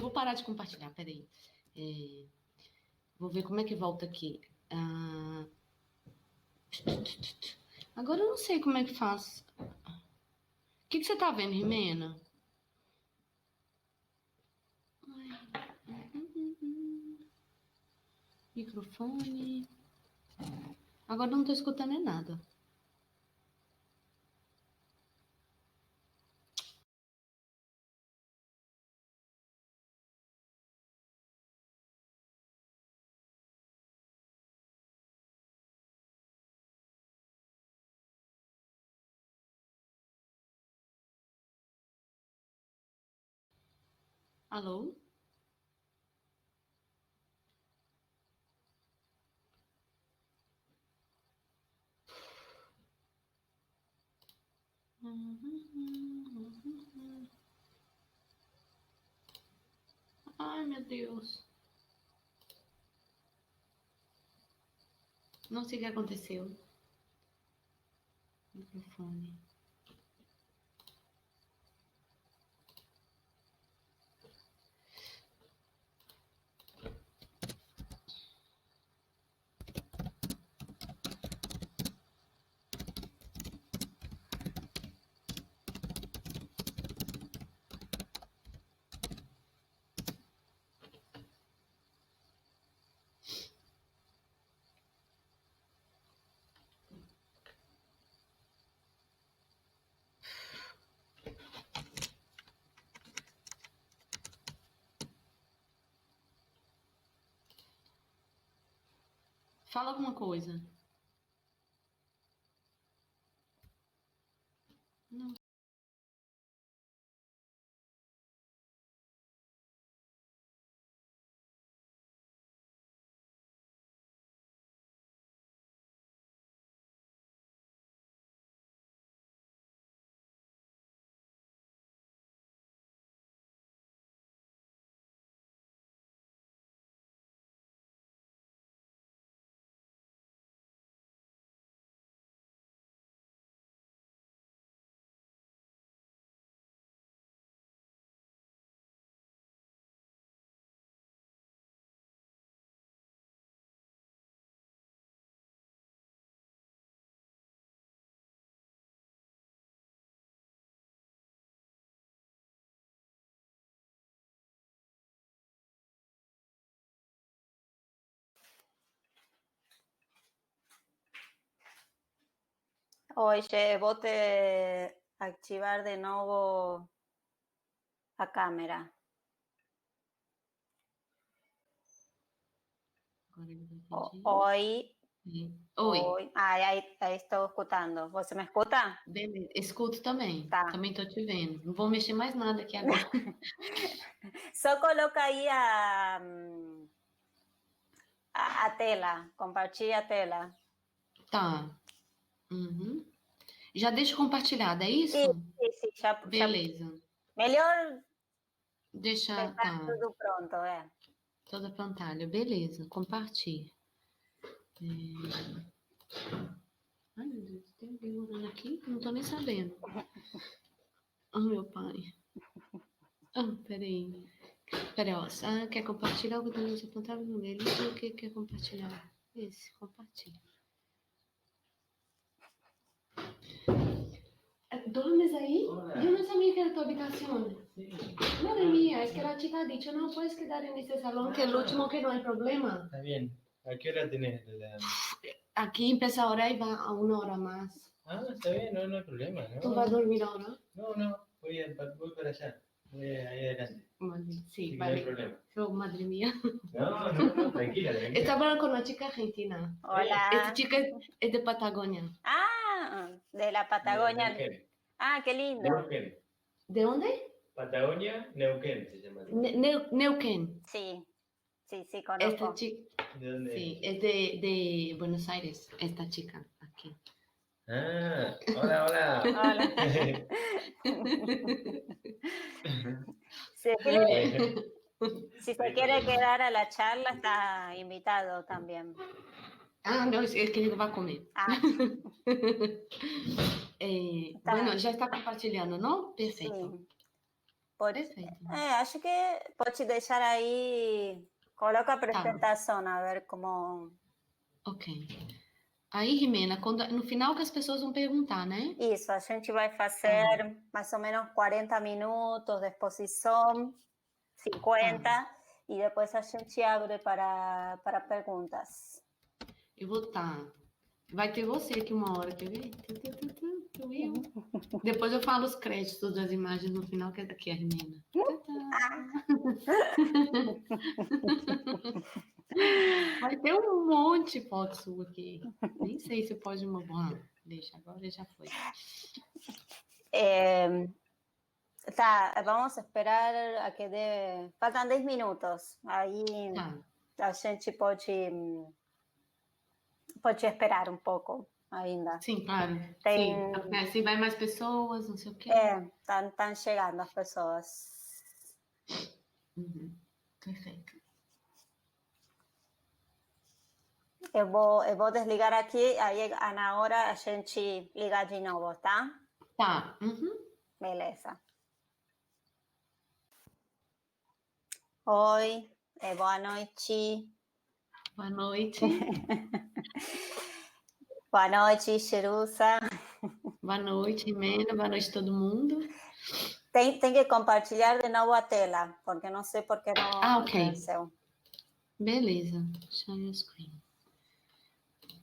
vou parar de compartilhar, peraí. Vou ver como é que volta aqui. Agora eu não sei como é que faz. O que você tá vendo, Rimena? Microfone. Agora eu não tô escutando é nada. Alô? Ai, meu Deus. Não sei o que aconteceu. Microfone. Fala alguma coisa. Não. Oye, vos te activar de nuevo a cámara. Agora ele vai pedir. Oi. Oi. Oi. Aí estou escutando. Você me escuta? Beleza. Escuto também. Tá. Também tô te vendo. Não vou mexer mais nada aqui agora. Só coloca aí a tela. Compartilha a tela. Tá. Uhum. Já deixa compartilhada, é isso? Sim, já. Beleza. Melhor Deixa. deixar Tá. tudo pronto, é. Toda a pantalha. Beleza. Compartilha. Ai, meu Deus. Tem alguém morando aqui? Não tô nem sabendo. Oh, meu pai. Peraí. Peraí, ó. Quer compartilhar o botão do seu pantalha no dele? O que quer compartilhar? Esse. Compartilha. ¿Duermes ahí? Hola. Yo no sabía que era tu habitación. Sí. Madre mía, es que la chica ha dicho, no puedes quedar en ese salón, que el último que no hay problema. Está bien. ¿A qué hora tenés? Aquí empieza ahora y va a 1 hora más. Ah, está bien, no hay problema. ¿No? ¿Tú vas a dormir ahora? No, voy para allá. Voy ahí adelante. Vale, sí, vale. vale. No hay problema. Oh, madre mía. No, tranquila. Está hablando con una chica argentina. Hola. Esta chica es de Patagonia. Ah, de la Patagonia. Neuquén. Ah, qué lindo. Neuquén. ¿De dónde? Patagonia, Neuquén se llama. Neuquén. Sí, conozco. Esta chica. ¿De dónde? Sí, es de Buenos Aires, esta chica, aquí. Ah, hola. Hola. Si se quiere quedar a la charla, está invitado también. No, es que ele vai comer. Bueno, já está compartilhando, não? Perfeito. Sim. Perfeito. Acho que pode deixar aí, coloca a apresentação, a ver como... Ok. Aí, Rimena, no final que as pessoas vão perguntar, né? Isso, a gente vai fazer mais ou menos 40 minutos de exposição, 50, e depois a gente abre para perguntas. Eu vou Vai ter você aqui uma hora, quer ver? Eu. Depois eu falo os créditos das imagens no final, que é daqui a Rimena. Vai ter um monte de foto sua aqui. Nem sei se pode uma. Deixa, agora já foi. Tá, vamos esperar a que dê... Faltam 10 minutos. Aí a gente pode esperar um pouco ainda. Sim, claro. Tem... Sim. Assim vai mais pessoas, não sei o quê. Estão chegando as pessoas. Perfeito. Eu vou desligar aqui, aí na hora a gente liga de novo, tá? Tá. Beleza. Oi, boa noite. Boa noite. Boa noite, Jerusa. Boa noite, Rimena. Boa noite, todo mundo. Tem que compartilhar de novo a tela, porque não sei por que não aconteceu. Beleza. Share screen.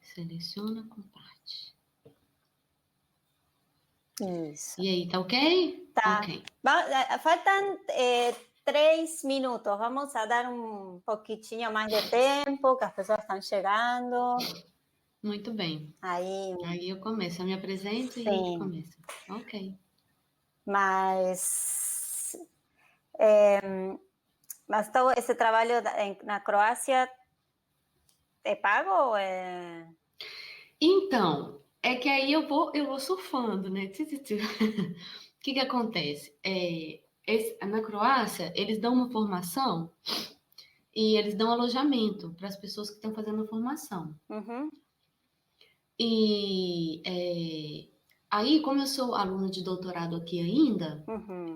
Seleciona, comparte. Isso. E aí, tá ok? Tá. Ok. Faltam 3 minutos. Vamos a dar um pouquinho mais de tempo, que as pessoas estão chegando. Muito bem. Aí eu começo. Eu me apresento e começo. Ok. Mas todo esse trabalho na Croácia é pago ou é... Então, é que aí eu vou surfando, né? O que acontece? Na Croácia, eles dão uma formação e eles dão alojamento para as pessoas que estão fazendo a formação. E aí, como eu sou aluna de doutorado aqui ainda,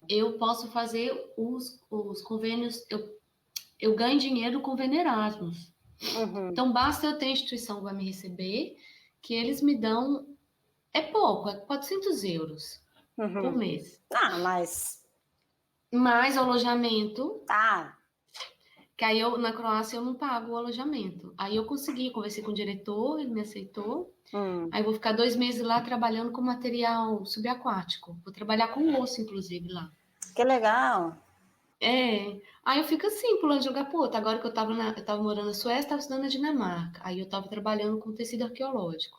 eu posso fazer os convênios, eu ganho dinheiro com convênio Erasmus. Então, basta eu ter a instituição que vai me receber, que eles me dão, é pouco, é 400 euros por mês. Mas... Mais alojamento. Tá. Que aí na Croácia eu não pago o alojamento. Aí eu conversei com o diretor, ele me aceitou. Aí eu vou ficar 2 meses lá trabalhando com material subaquático. Vou trabalhar com osso, inclusive, lá. Que legal. Aí eu fico assim, pulando de jogar pro outro. Agora que eu tava morando na Suécia, tava estudando na Dinamarca. Aí eu tava trabalhando com tecido arqueológico.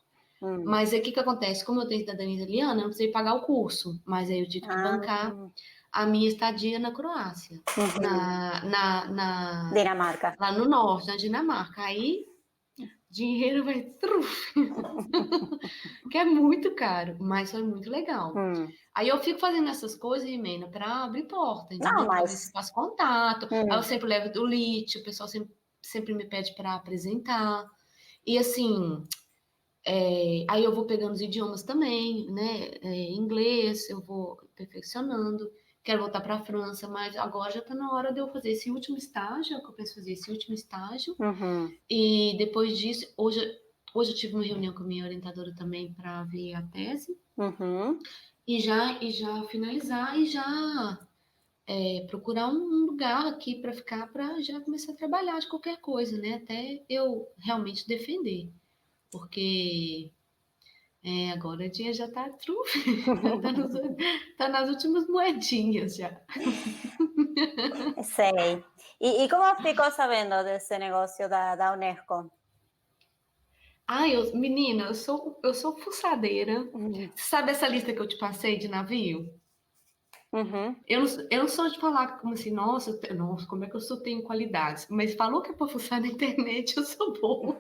Mas aí o que acontece? Como eu tenho cidadania italiana, eu não precisei pagar o curso. Mas aí eu tive que bancar a minha estadia na Croácia. Na Dinamarca. Lá no norte, na Dinamarca. Aí dinheiro vai... que é muito caro, mas foi muito legal. Aí eu fico fazendo essas coisas, Rimena, para abrir porta, entendeu? Não, Para ver mas... se faço contato. Aí eu sempre levo do lítio, o pessoal sempre me pede para apresentar. E assim, aí eu vou pegando os idiomas também, né? Inglês, eu vou perfeccionando. Quero voltar para a França, mas agora já está na hora de eu fazer esse último estágio, que eu penso fazer esse último estágio. E depois disso, hoje eu tive uma reunião com a minha orientadora também para ver a tese. E já finalizar e já procurar um lugar aqui para ficar, para já começar a trabalhar de qualquer coisa, né? Até eu realmente defender. Porque agora o dia já está trufe, tá nas últimas moedinhas já. Sei. E como ficou sabendo desse negócio da Unesco? Menina, eu sou fuçadeira. Sabe essa lista que eu te passei de navio? Eu não sou de falar como assim, nossa, como é que eu tenho qualidades? Mas falou que é para fuçar na internet, eu sou boa. O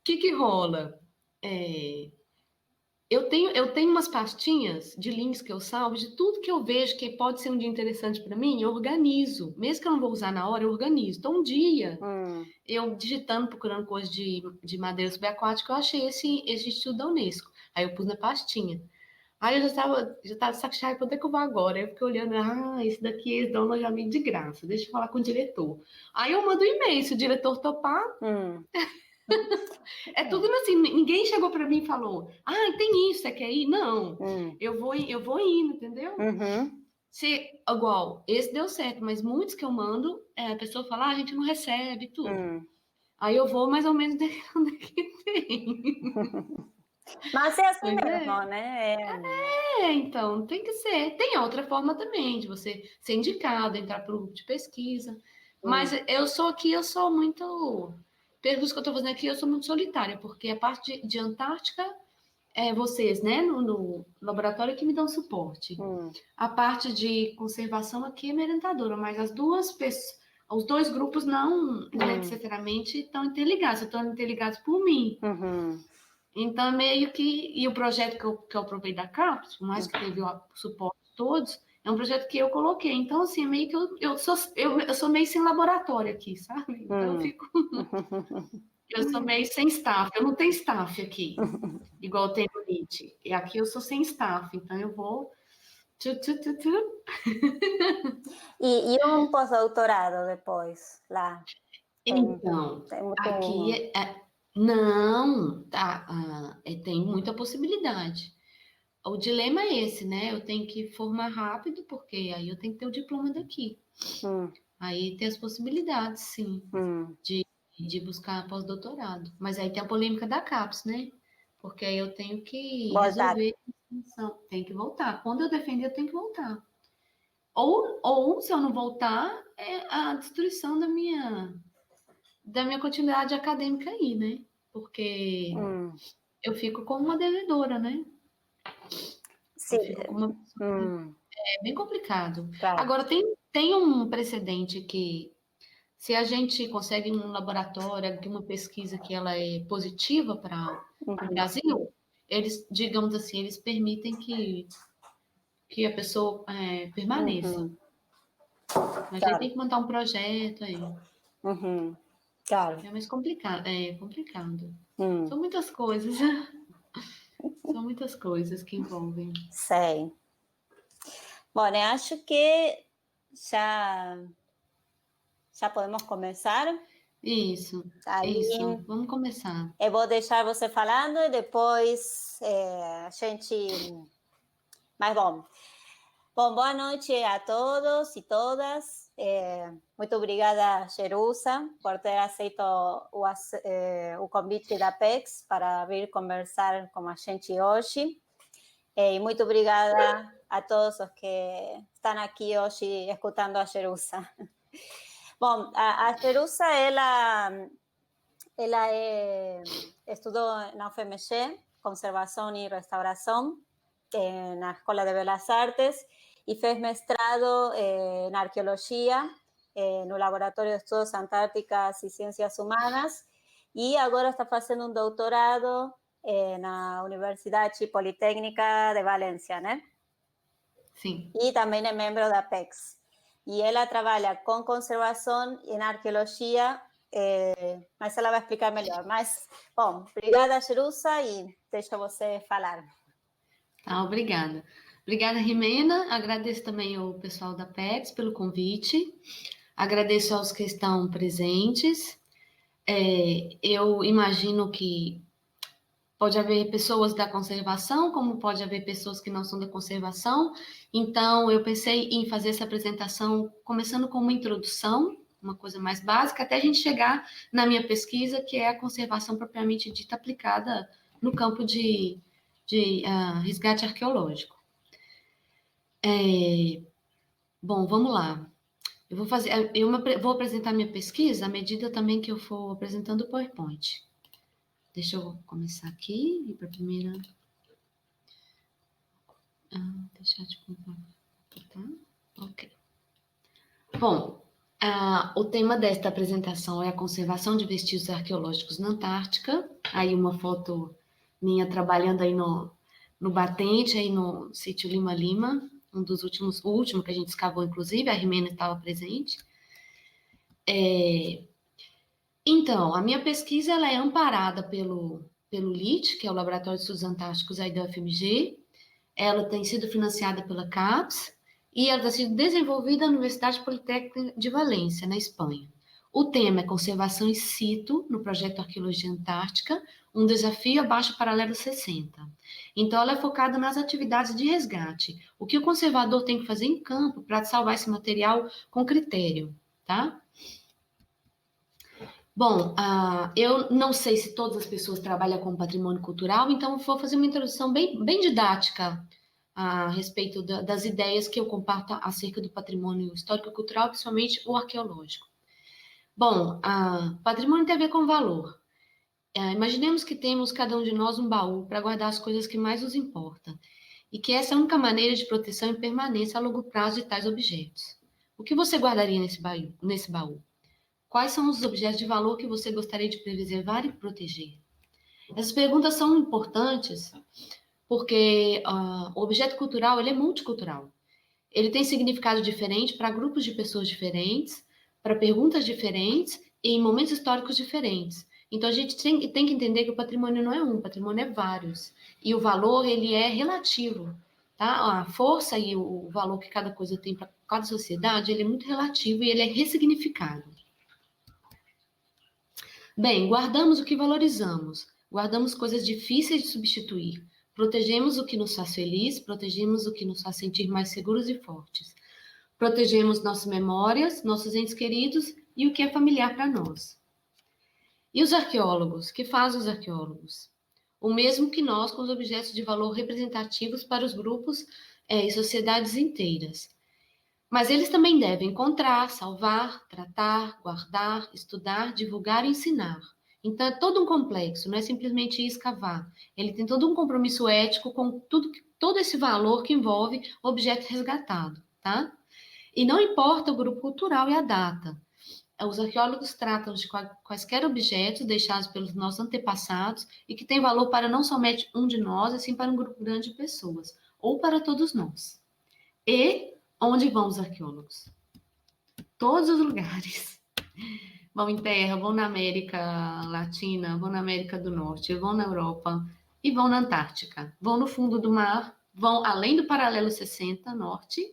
que rola? Eu tenho umas pastinhas de links que eu salvo, de tudo que eu vejo que pode ser um dia interessante para mim, eu organizo. Mesmo que eu não vou usar na hora, eu organizo. Então, um dia, eu digitando, procurando coisas de madeira subaquática, eu achei esse estudo da Unesco. Aí eu pus na pastinha. Aí eu já tava de saco cheio, quanto é que eu vou agora? Aí eu fiquei olhando, esse daqui eles dão alojamento de graça, deixa eu falar com o diretor. Aí eu mando um e-mail, se o diretor topar, é tudo assim, ninguém chegou para mim e falou, tem isso, você quer ir? Não, eu vou indo, entendeu? Se, igual, esse deu certo, mas muitos que eu mando, a pessoa fala, a gente não recebe tudo. Aí eu vou mais ou menos onde que tem. Mas é assim Pois mesmo, é. né? Então, tem que ser. Tem outra forma também de você ser indicado, entrar para o grupo de pesquisa. Mas eu sou muito. Pelos que eu estou fazendo aqui, eu sou muito solitária, porque a parte de Antártica é vocês, né, no laboratório que me dão suporte. A parte de conservação aqui é minha orientadora, mas as duas pessoas, os dois grupos não necessariamente estão interligados, estão interligados por mim. Então, meio que. E o projeto que eu aprovei da CAPES, por mais que teve o suporte de todos, é um projeto que eu coloquei. Então, assim, meio que eu sou meio sem laboratório aqui, sabe? Então, eu fico. Eu sou meio sem staff. Eu não tenho staff aqui, igual tem no NIT. E aqui eu sou sem staff, então eu vou. E um pós-doutorado depois, lá? Então, Tem muito... aqui não, tá, tem muita possibilidade. O dilema é esse, né? Eu tenho que formar rápido, porque aí eu tenho que ter o diploma daqui. Aí tem as possibilidades, sim, de buscar pós-doutorado. Mas aí tem a polêmica da CAPES, né? Porque aí eu tenho que resolver a distinção. Tem que voltar. Quando eu defender, eu tenho que voltar. Ou se eu não voltar, é a destruição da minha continuidade acadêmica aí, né? Porque eu fico como uma devedora, né? Sim. É bem complicado. Claro. Agora, tem um precedente que, se a gente consegue um laboratório, uma pesquisa que ela é positiva para o Brasil, eles, digamos assim, eles permitem que a pessoa permaneça. Mas aí tem que montar um projeto aí. Claro. É mais complicado. É complicado. São muitas coisas. São muitas coisas que envolvem. Sei. Bom, eu acho que já podemos começar. Isso. Vamos começar. Eu vou deixar você falando e depois a gente... Mas bom, boa noite a todos e todas. Muito obrigada, Jerusa, por ter aceito o convite da PEX para vir conversar com a gente hoje. E muito obrigada a todos os que estão aqui hoje escutando a Jerusa. Bom, a Jerusa, ela estudou na UFMG, Conservação e Restauração, na Escola de Belas Artes, e fez mestrado na Arqueologia, no Laboratório de Estudos Antárticas e Ciências Humanas, e agora está fazendo um doutorado na Universidade Politécnica de Valência, né? Sim. E também é membro da PEX. E ela trabalha com conservação e na arqueologia, mas ela vai explicar melhor. Mas, bom, obrigada, Jerusa, e deixa você falar. Obrigada. Obrigada, Rimena. Agradeço também ao pessoal da PEX pelo convite. Agradeço aos que estão presentes. Eu imagino que pode haver pessoas da conservação, como pode haver pessoas que não são da conservação. Então, eu pensei em fazer essa apresentação começando com uma introdução, uma coisa mais básica, até a gente chegar na minha pesquisa, que é a conservação propriamente dita aplicada no campo de resgate arqueológico. Bom, vamos lá. Eu vou apresentar minha pesquisa à medida também que eu for apresentando o PowerPoint. Deixa eu começar aqui e para a primeira. Deixar de compartilhar. Ok. Bom, o tema desta apresentação é a conservação de vestígios arqueológicos na Antártica. Aí uma foto minha trabalhando aí no batente, aí no sítio Lima Lima, o último que a gente escavou, inclusive, a Rimena estava presente. Então, a minha pesquisa ela é amparada pelo LIT, que é o Laboratório de Estudos Antárticos aí da UFMG. Ela tem sido financiada pela CAPES e ela está sendo desenvolvida na Universidade Politécnica de Valência, na Espanha. O tema é conservação in situ no projeto Arqueologia Antártica, um desafio abaixo paralelo 60. Então, ela é focada nas atividades de resgate. O que o conservador tem que fazer em campo para salvar esse material com critério, tá? Bom, eu não sei se todas as pessoas trabalham com patrimônio cultural, então vou fazer uma introdução bem didática a respeito das ideias que eu comparto acerca do patrimônio histórico e cultural, principalmente o arqueológico. Bom, patrimônio tem a ver com valor. Imaginemos que temos cada um de nós um baú para guardar as coisas que mais nos importam, e que essa é a única maneira de proteção e permanência a longo prazo de tais objetos. O que você guardaria nesse baú? Quais são os objetos de valor que você gostaria de preservar e proteger? Essas perguntas são importantes porque o objeto cultural ele é multicultural. Ele tem significado diferente para grupos de pessoas diferentes, para perguntas diferentes e em momentos históricos diferentes. Então, a gente tem que entender que o patrimônio não é um, o patrimônio é vários. E o valor, ele é relativo. Tá? A força e o valor que cada coisa tem para cada sociedade, ele é muito relativo e ele é ressignificado. Bem, guardamos o que valorizamos, guardamos coisas difíceis de substituir, protegemos o que nos faz feliz, protegemos o que nos faz sentir mais seguros e fortes, protegemos nossas memórias, nossos entes queridos e o que é familiar para nós. E os arqueólogos? Que fazem os arqueólogos? O mesmo que nós com os objetos de valor representativos para os grupos e sociedades inteiras. Mas eles também devem encontrar, salvar, tratar, guardar, estudar, divulgar e ensinar. Então, é todo um complexo, não é simplesmente ir escavar. Ele tem todo um compromisso ético com todo esse valor que envolve o objeto resgatado, tá? E não importa o grupo cultural e a data. Os arqueólogos tratam de quaisquer objetos deixados pelos nossos antepassados e que têm valor para não somente um de nós, assim para um grupo grande de pessoas, ou para todos nós. E onde vão os arqueólogos? Todos os lugares. Vão em terra, vão na América Latina, vão na América do Norte, vão na Europa e vão na Antártica. Vão no fundo do mar, vão além do paralelo 60 norte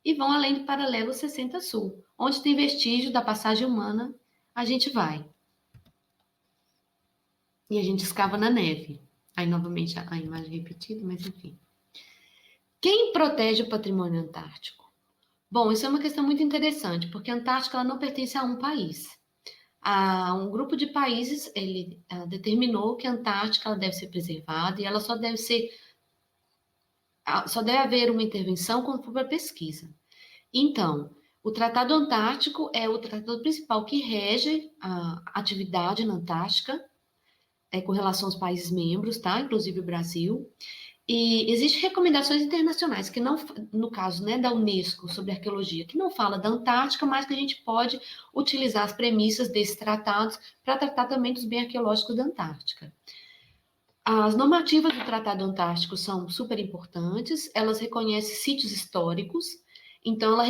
e vão além do paralelo 60 sul. Onde tem vestígio da passagem humana, a gente vai. E a gente escava na neve. Aí, novamente, a imagem repetida, mas enfim. Quem protege o patrimônio antártico? Bom, isso é uma questão muito interessante, porque a Antártica ela não pertence a um país. Um grupo de países ele determinou que a Antártica ela deve ser preservada e ela só deve haver uma intervenção quando for para pesquisa. Então, o Tratado Antártico é o tratado principal que rege a atividade na Antártica, com relação aos países membros, tá? Inclusive o Brasil. E existem recomendações internacionais, que não, no caso né, da Unesco sobre arqueologia, que não fala da Antártica, mas que a gente pode utilizar as premissas desses tratados para tratar também dos bens arqueológicos da Antártica. As normativas do Tratado Antártico são super importantes, elas reconhecem sítios históricos, então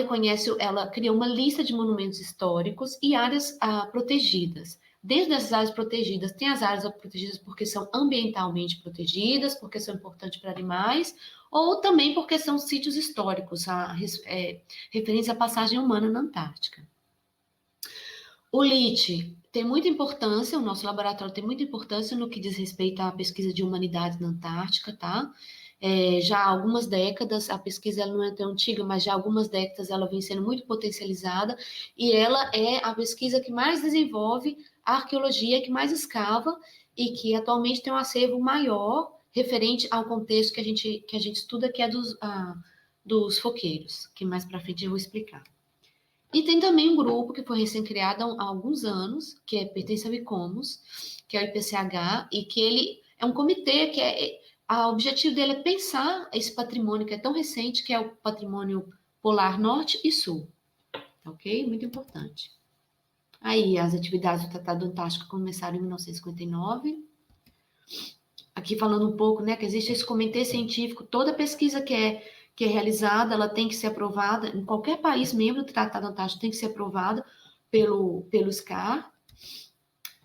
ela cria uma lista de monumentos históricos e áreas protegidas. Desde as áreas protegidas, tem as áreas protegidas porque são ambientalmente protegidas, porque são importantes para animais, ou também porque são sítios históricos, referentes à passagem humana na Antártica. O LIT tem muita importância, o nosso laboratório tem muita importância no que diz respeito à pesquisa de humanidades na Antártica, tá? Já há algumas décadas, a pesquisa ela não é tão antiga, mas já há algumas décadas ela vem sendo muito potencializada, e ela é a pesquisa que mais desenvolve a arqueologia, que mais escava, e que atualmente tem um acervo maior referente ao contexto que a gente estuda, que é dos foqueiros, que mais para frente eu vou explicar. E tem também um grupo que foi recém-criado há alguns anos, que pertence ao ICOMOS, que é o IPCH, e que ele é um comitê que o objetivo dele é pensar esse patrimônio que é tão recente, que é o patrimônio polar norte e sul. Ok? Muito importante. Aí, as atividades do Tratado Antártico começaram em 1959. Aqui falando um pouco, né, que existe esse comitê científico, toda pesquisa que é realizada, ela tem que ser aprovada, em qualquer país membro do Tratado Antártico tem que ser aprovada pelo SCAR,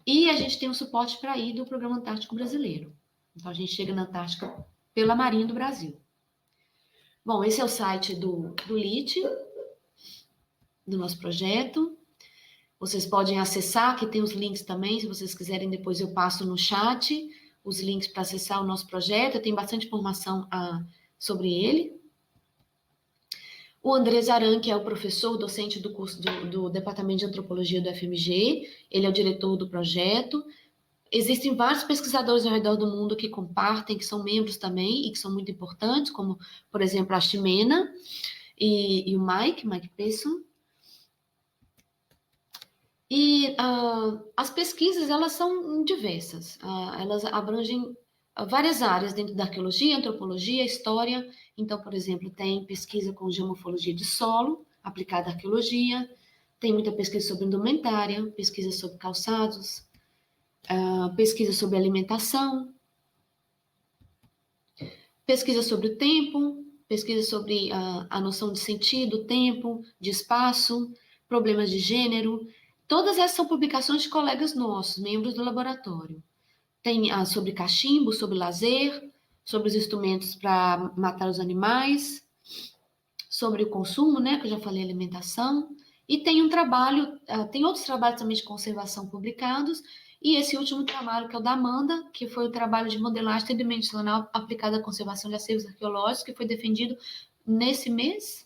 e a gente tem um suporte para ir do Programa Antártico Brasileiro. Então, a gente chega na Antártica pela Marinha do Brasil. Bom, esse é o site do LIT, do nosso projeto. Vocês podem acessar, que tem os links também, se vocês quiserem, depois eu passo no chat os links para acessar o nosso projeto, tem bastante informação sobre ele. O André Zaran, que é o professor docente do curso do Departamento de Antropologia do FMG, ele é o diretor do projeto. Existem vários pesquisadores ao redor do mundo que compartem, que são membros também e que são muito importantes, como, por exemplo, a Ximena e o Mike Pesson. E as pesquisas, elas são diversas, elas abrangem várias áreas dentro da arqueologia, antropologia, história. Então, por exemplo, tem pesquisa com geomorfologia de solo, aplicada à arqueologia, tem muita pesquisa sobre indumentária, pesquisa sobre calçados, pesquisa sobre alimentação, pesquisa sobre o tempo, pesquisa sobre a noção de sentido, tempo, de espaço, problemas de gênero. Todas essas são publicações de colegas nossos, membros do laboratório. Tem sobre cachimbo, sobre lazer, sobre os instrumentos para matar os animais, sobre o consumo, né, que eu já falei, alimentação. E tem tem outros trabalhos também de conservação publicados, e esse último trabalho, que é o da Amanda, que foi o trabalho de modelagem tridimensional aplicada à conservação de acervos arqueológicos, que foi defendido nesse mês.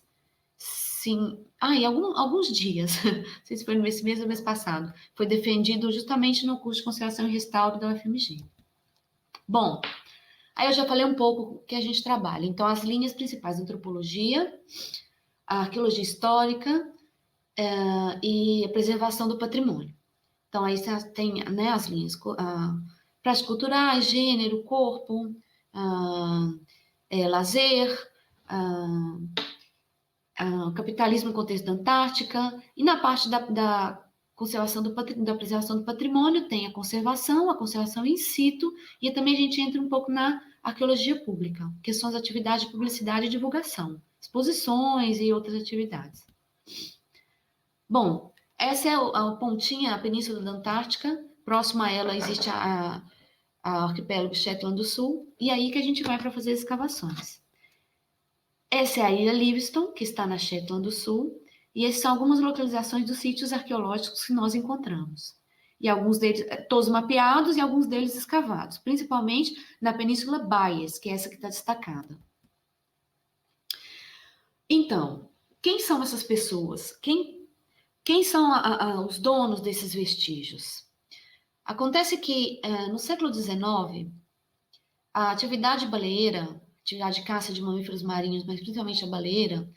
Sim, em alguns dias, não sei se foi nesse mês ou mês passado, foi defendido justamente no curso de Conservação e Restauro da UFMG. Bom, aí eu já falei um pouco que a gente trabalha. Então, as linhas principais, antropologia, a arqueologia histórica e a preservação do patrimônio. Então, aí tem, né, as linhas práticas culturais, gênero, corpo, lazer, capitalismo no contexto da Antártica, e na parte da conservação da preservação do patrimônio tem a conservação in situ, e também a gente entra um pouco na arqueologia pública, que são as atividades de publicidade e divulgação, exposições e outras atividades. Bom, essa é a pontinha, a Península da Antártica, próximo a ela existe a arquipélago Shetland do Sul, e aí que a gente vai para fazer as escavações. Essa é a Ilha Livingstone, que está na Shetland do Sul, e essas são algumas localizações dos sítios arqueológicos que nós encontramos. E alguns deles, todos mapeados, e alguns deles escavados, principalmente na Península Bayes, que é essa que está destacada. Então, quem são essas pessoas? Quem são os donos desses vestígios? Acontece que, no século XIX, a atividade baleeira, atividade de caça de mamíferos marinhos, mas principalmente a baleeira,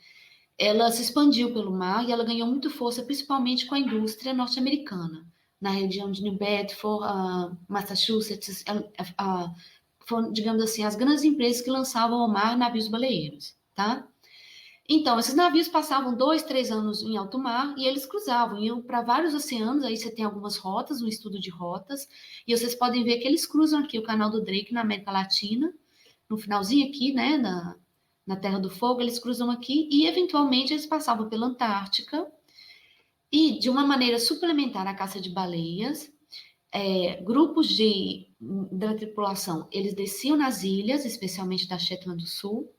ela se expandiu pelo mar e ela ganhou muito força, principalmente com a indústria norte-americana, na região de New Bedford, Massachusetts, foram, digamos assim, as grandes empresas que lançavam ao mar navios baleeiros, tá? Então, esses navios passavam 2, 3 anos em alto mar e eles cruzavam, iam para vários oceanos. Aí você tem algumas rotas, um estudo de rotas, e vocês podem ver que eles cruzam aqui o Canal do Drake na América Latina, no finalzinho aqui, né, na Terra do Fogo, eles cruzam aqui e, eventualmente, eles passavam pela Antártica e, de uma maneira suplementar à caça de baleias, grupos da tripulação, eles desciam nas ilhas, especialmente da Shetland do Sul,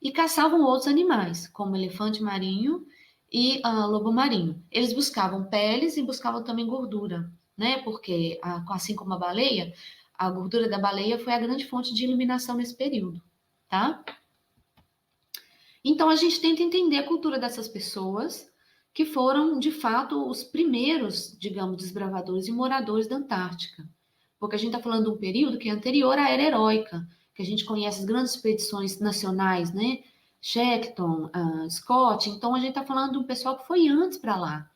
e caçavam outros animais, como elefante marinho e lobo marinho. Eles buscavam peles e buscavam também gordura, né? Porque, assim como a baleia, a gordura da baleia foi a grande fonte de iluminação nesse período, tá? Então, a gente tenta entender a cultura dessas pessoas que foram, de fato, os primeiros, digamos, desbravadores e moradores da Antártica. Porque a gente está falando de um período que é anterior à Era Heróica, que a gente conhece as grandes expedições nacionais, né? Shackleton, Scott. Então, a gente está falando de um pessoal que foi antes para lá.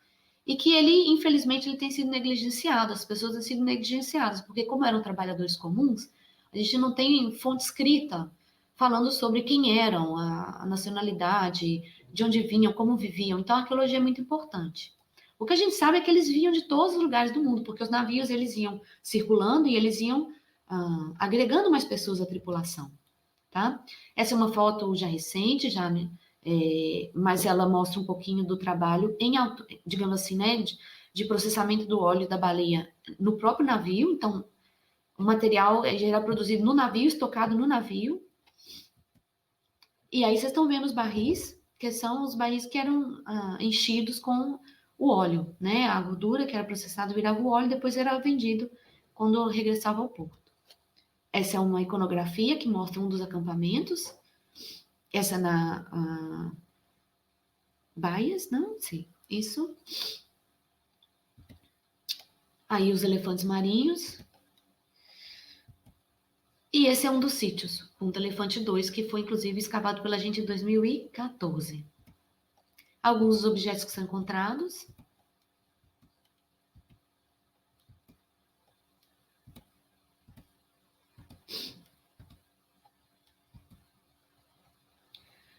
E que ele, infelizmente, ele tem sido negligenciado, as pessoas têm sido negligenciadas, porque como eram trabalhadores comuns, a gente não tem fonte escrita falando sobre quem eram, a nacionalidade, de onde vinham, como viviam. Então, a arqueologia é muito importante. O que a gente sabe é que eles vinham de todos os lugares do mundo, porque os navios eles iam circulando e eles iam agregando mais pessoas à tripulação, tá? Essa é uma foto já recente, né? Mas ela mostra um pouquinho do trabalho digamos assim, né, de processamento do óleo da baleia no próprio navio. Então, o material já era produzido no navio, estocado no navio. E aí vocês estão vendo os barris, que são os barris que eram enchidos com o óleo, né? A gordura que era processada virava o óleo, depois era vendido quando regressava ao porto. Essa é uma iconografia que mostra um dos acampamentos. Essa na Baias, não sei. Isso. Aí os elefantes marinhos. E esse é um dos sítios, Punta Elefante 2, que foi inclusive escavado pela gente em 2014. Alguns dos objetos que são encontrados.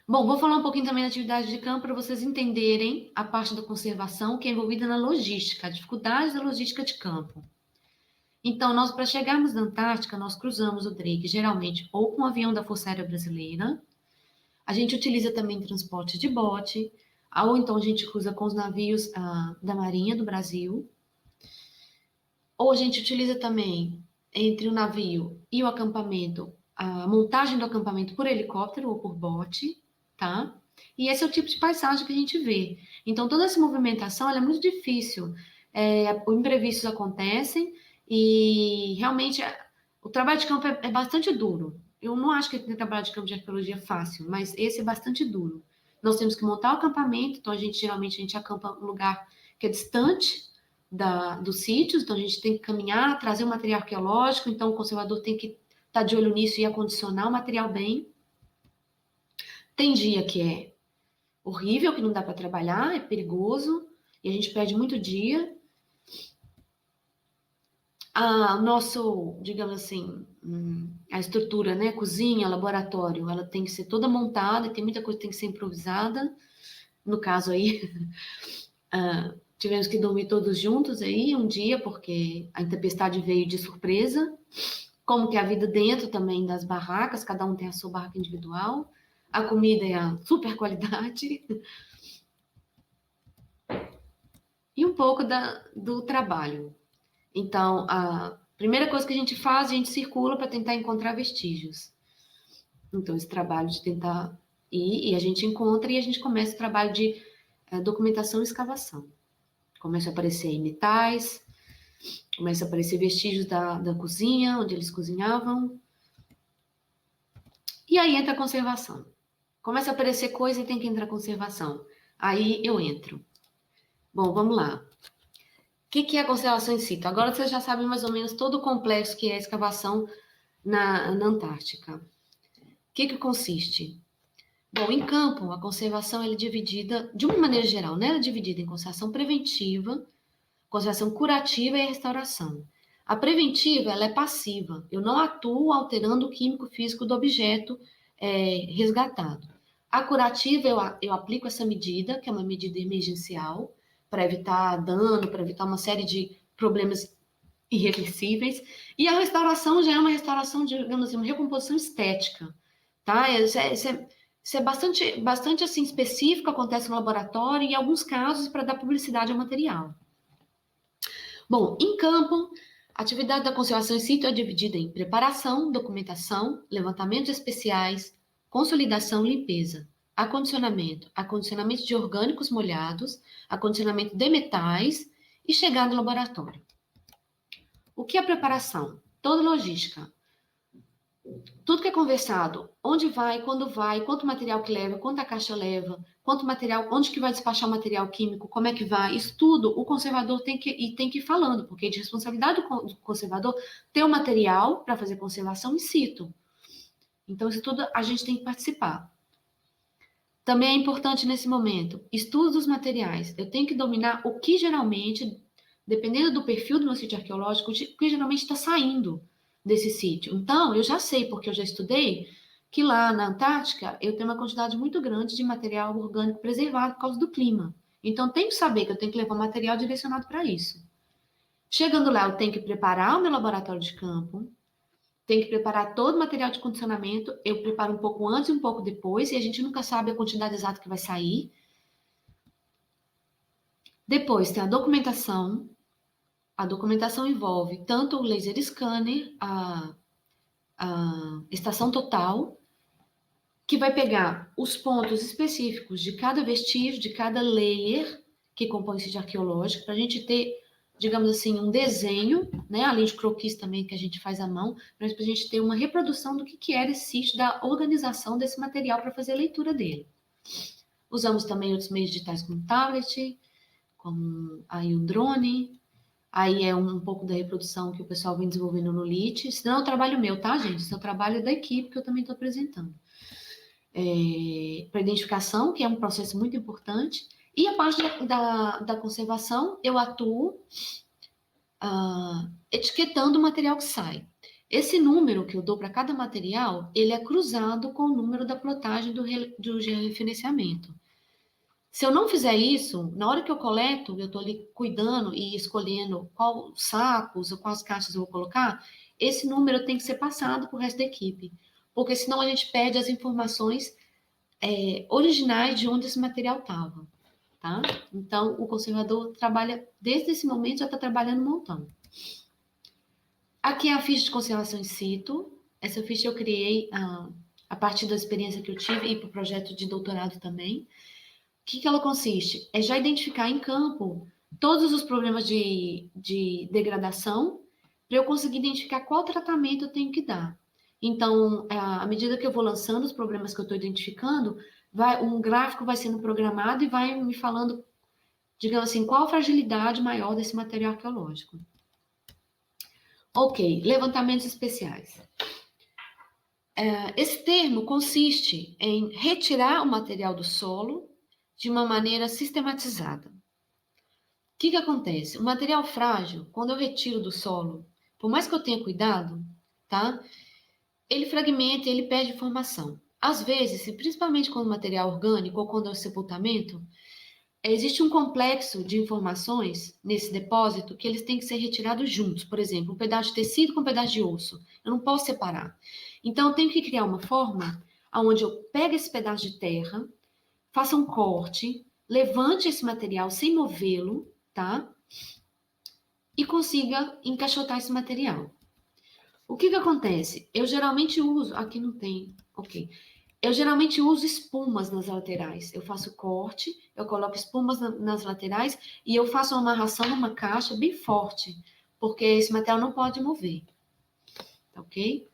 Bom, vou falar um pouquinho também da atividade de campo para vocês entenderem a parte da conservação que é envolvida na logística, a dificuldade da logística de campo. Então, nós, para chegarmos na Antártica, nós cruzamos o Drake, geralmente, ou com o avião da Força Aérea Brasileira, a gente utiliza também transporte de bote, ou então a gente cruza com os navios da Marinha do Brasil, ou a gente utiliza também, entre o navio e o acampamento, a montagem do acampamento por helicóptero ou por bote, tá? E esse é o tipo de paisagem que a gente vê. Então, toda essa movimentação ela é muito difícil. Imprevistos acontecem e realmente o trabalho de campo é bastante duro. Eu não acho que o trabalho de campo de arqueologia é fácil, mas esse é bastante duro. Nós temos que montar o acampamento, então geralmente a gente acampa um lugar que é distante dos sítios, então a gente tem que caminhar, trazer o material arqueológico, então o conservador tem que estar de olho nisso e acondicionar o material bem. Tem dia que é horrível, que não dá para trabalhar, é perigoso, e a gente perde muito dia. Nosso, digamos assim, a estrutura, né, cozinha, laboratório, ela tem que ser toda montada, e tem muita coisa que tem que ser improvisada. No caso aí, tivemos que dormir todos juntos aí um dia, porque a tempestade veio de surpresa. Como que é a vida dentro também das barracas, cada um tem a sua barraca individual. A comida é a super qualidade. E um pouco do trabalho. Então, a primeira coisa que a gente faz, a gente circula para tentar encontrar vestígios. Então, esse trabalho de tentar ir, e a gente encontra, e a gente começa o trabalho de documentação e escavação. Começa a aparecer metais, começa a aparecer vestígios da cozinha, onde eles cozinhavam. E aí entra a conservação. Começa a aparecer coisa e tem que entrar a conservação. Aí eu entro. Bom, vamos lá. O que é a conservação em si? Então, agora vocês já sabem mais ou menos todo o complexo que é a escavação na Antártica. O que consiste? Bom, em campo, a conservação é dividida, de uma maneira geral, né? Ela é dividida em conservação preventiva, conservação curativa e restauração. A preventiva, ela é passiva. Eu não atuo alterando o químico físico do objeto resgatado. A curativa, eu aplico essa medida, que é uma medida emergencial, para evitar dano, para evitar uma série de problemas irreversíveis. E a restauração já é uma restauração, digamos assim, uma recomposição estética, tá? Isso é bastante assim, específico, acontece no laboratório e, em alguns casos, para dar publicidade ao material. Bom, em campo, a atividade da conservação em sítio é dividida em preparação, documentação, levantamento especiais, consolidação e limpeza, acondicionamento de orgânicos molhados, acondicionamento de metais e chegada no laboratório. O que é preparação? Toda logística. Tudo que é conversado, onde vai, quanto material que leva, quanto a caixa leva, quanto material, onde que vai despachar o material químico, como é que vai, isso tudo o conservador tem que ir falando, porque é de responsabilidade do conservador ter o material para fazer conservação in situ. Então, isso tudo a gente tem que participar. Também é importante nesse momento, estudo dos materiais. Eu tenho que dominar o que geralmente, dependendo do perfil do meu sítio arqueológico, o que geralmente está saindo desse sítio. Então, eu já sei, porque eu já estudei, que lá na Antártica eu tenho uma quantidade muito grande de material orgânico preservado por causa do clima. Então, eu tenho que saber que eu tenho que levar material direcionado para isso. Chegando lá, eu tenho que preparar o meu laboratório de campo, tenho que preparar todo o material de condicionamento, eu preparo um pouco antes e um pouco depois, e a gente nunca sabe a quantidade exata que vai sair. Depois tem a documentação. A documentação envolve tanto o laser scanner, a estação total, que vai pegar os pontos específicos de cada vestígio, de cada layer que compõe o sítio arqueológico, para a gente ter, digamos assim, um desenho, né, além de croquis também que a gente faz à mão, mas para a gente ter uma reprodução do que era esse sítio, da organização desse material para fazer a leitura dele. Usamos também outros meios digitais como tablet, como aí um drone, aí é um pouco da reprodução que o pessoal vem desenvolvendo no LIT. Isso não é um trabalho meu, tá, gente? Isso é um trabalho da equipe que eu também estou apresentando. Para identificação, que é um processo muito importante, e a parte da conservação, eu atuo etiquetando o material que sai. Esse número que eu dou para cada material, ele é cruzado com o número da plotagem do georreferenciamento. Se eu não fizer isso, na hora que eu coleto, eu estou ali cuidando e escolhendo qual sacos ou quais caixas eu vou colocar, esse número tem que ser passado para o resto da equipe, porque senão a gente perde as informações originais de onde esse material estava, tá? Então, o conservador trabalha, desde esse momento, já está trabalhando um montão. Aqui é a ficha de conservação in situ. Essa ficha eu criei a partir da experiência que eu tive e para o projeto de doutorado também. O que ela consiste? É já identificar em campo todos os problemas de degradação para eu conseguir identificar qual tratamento eu tenho que dar. Então, à medida que eu vou lançando os problemas que eu estou identificando, um gráfico vai sendo programado e vai me falando, digamos assim, qual a fragilidade maior desse material arqueológico. Ok, levantamentos especiais. Esse termo consiste em retirar o material do solo de uma maneira sistematizada. O que acontece? O material frágil, quando eu retiro do solo, por mais que eu tenha cuidado, tá? Ele fragmenta, ele perde formação. Às vezes, principalmente quando o material orgânico ou quando é o sepultamento, existe um complexo de informações nesse depósito que eles têm que ser retirados juntos. Por exemplo, um pedaço de tecido com um pedaço de osso. Eu não posso separar. Então, eu tenho que criar uma forma onde eu pego esse pedaço de terra, faça um corte, levante esse material sem movê-lo, tá? E consiga encaixotar esse material. O que acontece? Eu geralmente uso... Aqui não tem... Ok. Eu geralmente uso espumas nas laterais. Eu faço corte, eu coloco espumas nas laterais e eu faço uma amarração numa caixa bem forte, porque esse material não pode mover. Ok?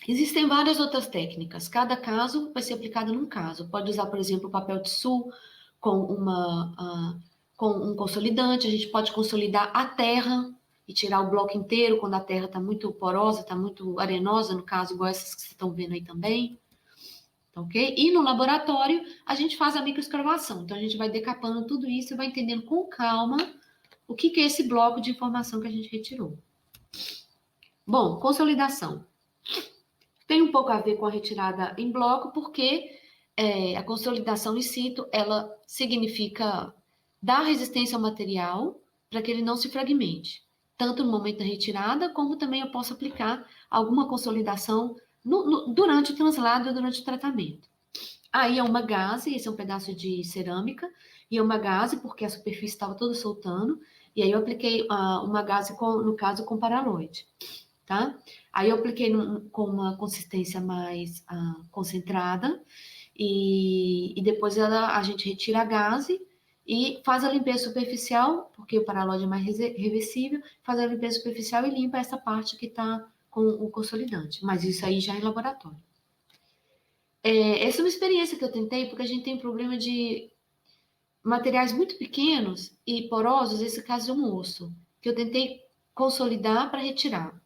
Existem várias outras técnicas. Cada caso vai ser aplicado num caso. Pode usar, por exemplo, papel tissu com um consolidante. A gente pode consolidar a terra e tirar o bloco inteiro quando a terra está muito porosa, está muito arenosa, no caso, igual essas que vocês estão vendo aí também. Ok? E no laboratório, a gente faz a microescavação. Então, a gente vai decapando tudo isso e vai entendendo com calma o que é esse bloco de informação que a gente retirou. Bom, consolidação. Tem um pouco a ver com a retirada em bloco, porque a consolidação in situ, ela significa dar resistência ao material para que ele não se fragmente. Tanto no momento da retirada, como também eu posso aplicar alguma consolidação durante o translado, durante o tratamento. Aí é uma gaze, esse é um pedaço de cerâmica, e é uma gaze porque a superfície estava toda soltando, e aí eu apliquei uma gaze, no caso, com paraloide, tá? Aí eu apliquei com uma consistência mais concentrada, e depois a gente retira a gaze e faz a limpeza superficial, porque o paraloide é mais reversível, faz a limpeza superficial e limpa essa parte que está com o consolidante, mas isso aí já é em laboratório. Essa é uma experiência que eu tentei, porque a gente tem problema de materiais muito pequenos e porosos, esse caso é um osso, que eu tentei consolidar para retirar.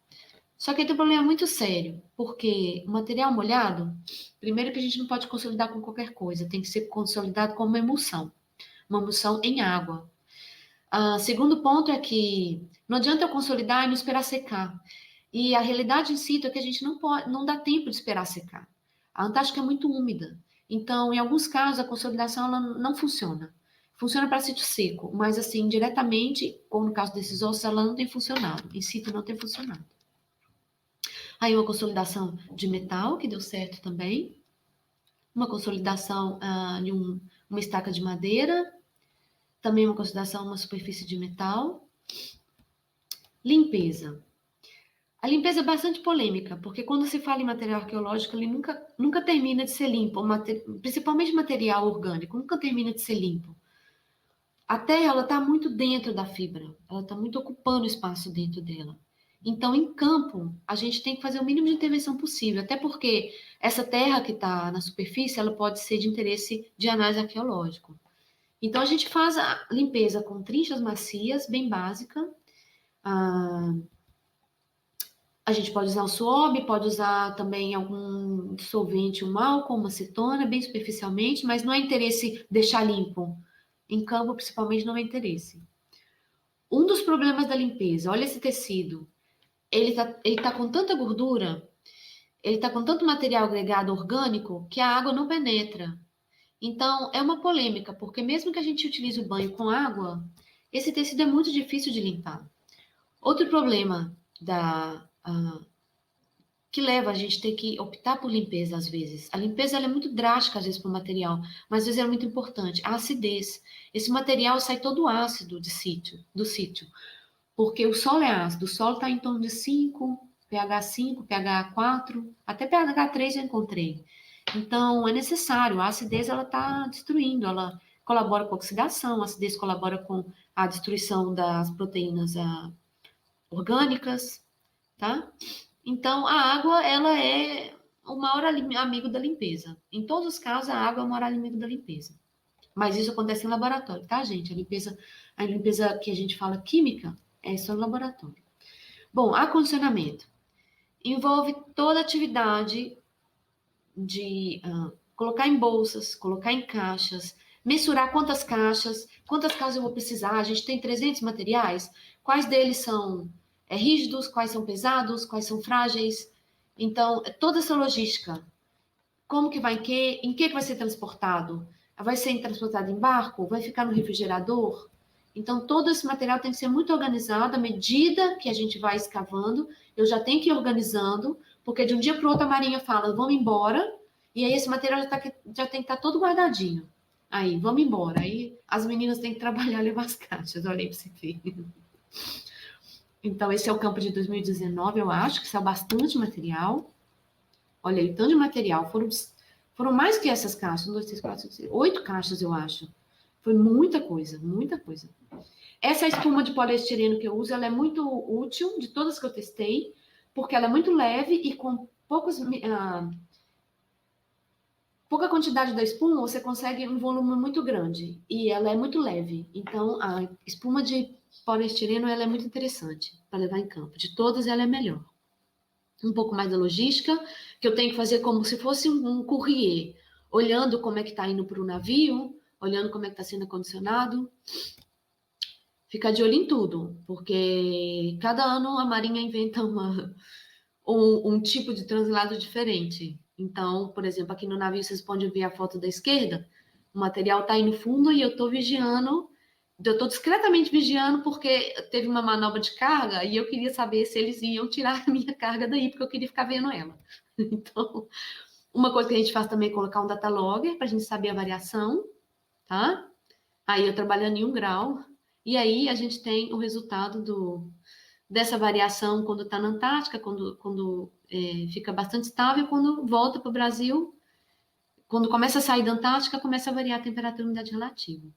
Só que tem um problema muito sério, porque o material molhado, primeiro que a gente não pode consolidar com qualquer coisa, tem que ser consolidado com uma emulsão em água. Segundo ponto é que não adianta eu consolidar e não esperar secar. E a realidade em si é que a gente não dá tempo de esperar secar. A Antártica é muito úmida, então, em alguns casos, a consolidação ela não funciona. Funciona para sítio seco, mas assim, diretamente, como no caso desses ossos, ela não tem funcionado. Em sítio não tem funcionado. Aí uma consolidação de metal, que deu certo também. Uma consolidação de uma estaca de madeira. Também uma consolidação, uma superfície de metal. Limpeza. A limpeza é bastante polêmica, porque quando se fala em material arqueológico, ele nunca termina de ser limpo, principalmente material orgânico, nunca termina de ser limpo. A terra, ela está muito dentro da fibra, ela está muito ocupando o espaço dentro dela. Então, em campo, a gente tem que fazer o mínimo de intervenção possível, até porque essa terra que está na superfície, ela pode ser de interesse de análise arqueológico. Então, a gente faz a limpeza com trinchas macias, bem básica. A gente pode usar o suob, pode usar também algum solvente, um álcool, uma acetona, bem superficialmente, mas não é interesse deixar limpo. Em campo, principalmente, não é interesse. Um dos problemas da limpeza, olha esse tecido, ele tá com tanta gordura, ele tá com tanto material agregado orgânico que a água não penetra. Então, é uma polêmica, porque mesmo que a gente utilize o banho com água, esse tecido é muito difícil de limpar. Outro problema que leva a gente a ter que optar por limpeza às vezes. A limpeza ela é muito drástica às vezes para o material, mas às vezes é muito importante. A acidez. Esse material sai todo ácido do sítio, porque o solo é ácido. O solo está em torno de 5, pH 5, pH 4, até pH 3 eu encontrei. Então, é necessário. A acidez ela está destruindo, ela colabora com a oxidação, a acidez colabora com a destruição das proteínas orgânicas, tá? Então, a água, ela é o maior amigo da limpeza. Em todos os casos, a água é o maior amigo da limpeza. Mas isso acontece em laboratório, tá, gente? A limpeza que a gente fala química é só no laboratório. Bom, acondicionamento. Envolve toda a atividade de colocar em bolsas, colocar em caixas, mensurar quantas caixas eu vou precisar. A gente tem 300 materiais, quais deles são rígidos, quais são pesados, quais são frágeis. Então, toda essa logística. Como que vai em que vai ser transportado? Vai ser transportado em barco? Vai ficar no refrigerador? Então, todo esse material tem que ser muito organizado. À medida que a gente vai escavando, eu já tenho que ir organizando, porque de um dia para o outro a Marinha fala, vamos embora, e aí esse material já tem que estar todo guardadinho. Aí, vamos embora. Aí as meninas têm que trabalhar, levar as caixas. Olha aí para você ver. Então, esse é o campo de 2019, eu acho, que saiu bastante material. Olha aí, tanto de material. Foram mais que essas caixas. 1, 2, 3, 4, 5, 6, 8 caixas, eu acho. Foi muita coisa, muita coisa. Essa espuma de poliestireno que eu uso, ela é muito útil, de todas que eu testei, porque ela é muito leve e com pouca quantidade da espuma, você consegue um volume muito grande. E ela é muito leve. Então, a espuma de poliestireno, ela é muito interessante para levar em campo. De todas, ela é melhor. Um pouco mais da logística, que eu tenho que fazer como se fosse um courrier, olhando como é que está indo para o navio, olhando como é que está sendo acondicionado. Ficar de olho em tudo, porque cada ano a Marinha inventa um tipo de translado diferente. Então, por exemplo, aqui no navio vocês podem ver a foto da esquerda, o material está aí no fundo e eu estou vigiando, eu estou discretamente vigiando porque teve uma manobra de carga e eu queria saber se eles iam tirar a minha carga daí, porque eu queria ficar vendo ela. Então, uma coisa que a gente faz também é colocar um data logger para a gente saber a variação, tá? Aí eu trabalhando em 1 grau, e aí a gente tem o resultado dessa variação quando está na Antártica, quando fica bastante estável, quando volta para o Brasil, quando começa a sair da Antártica, começa a variar a temperatura e umidade relativa.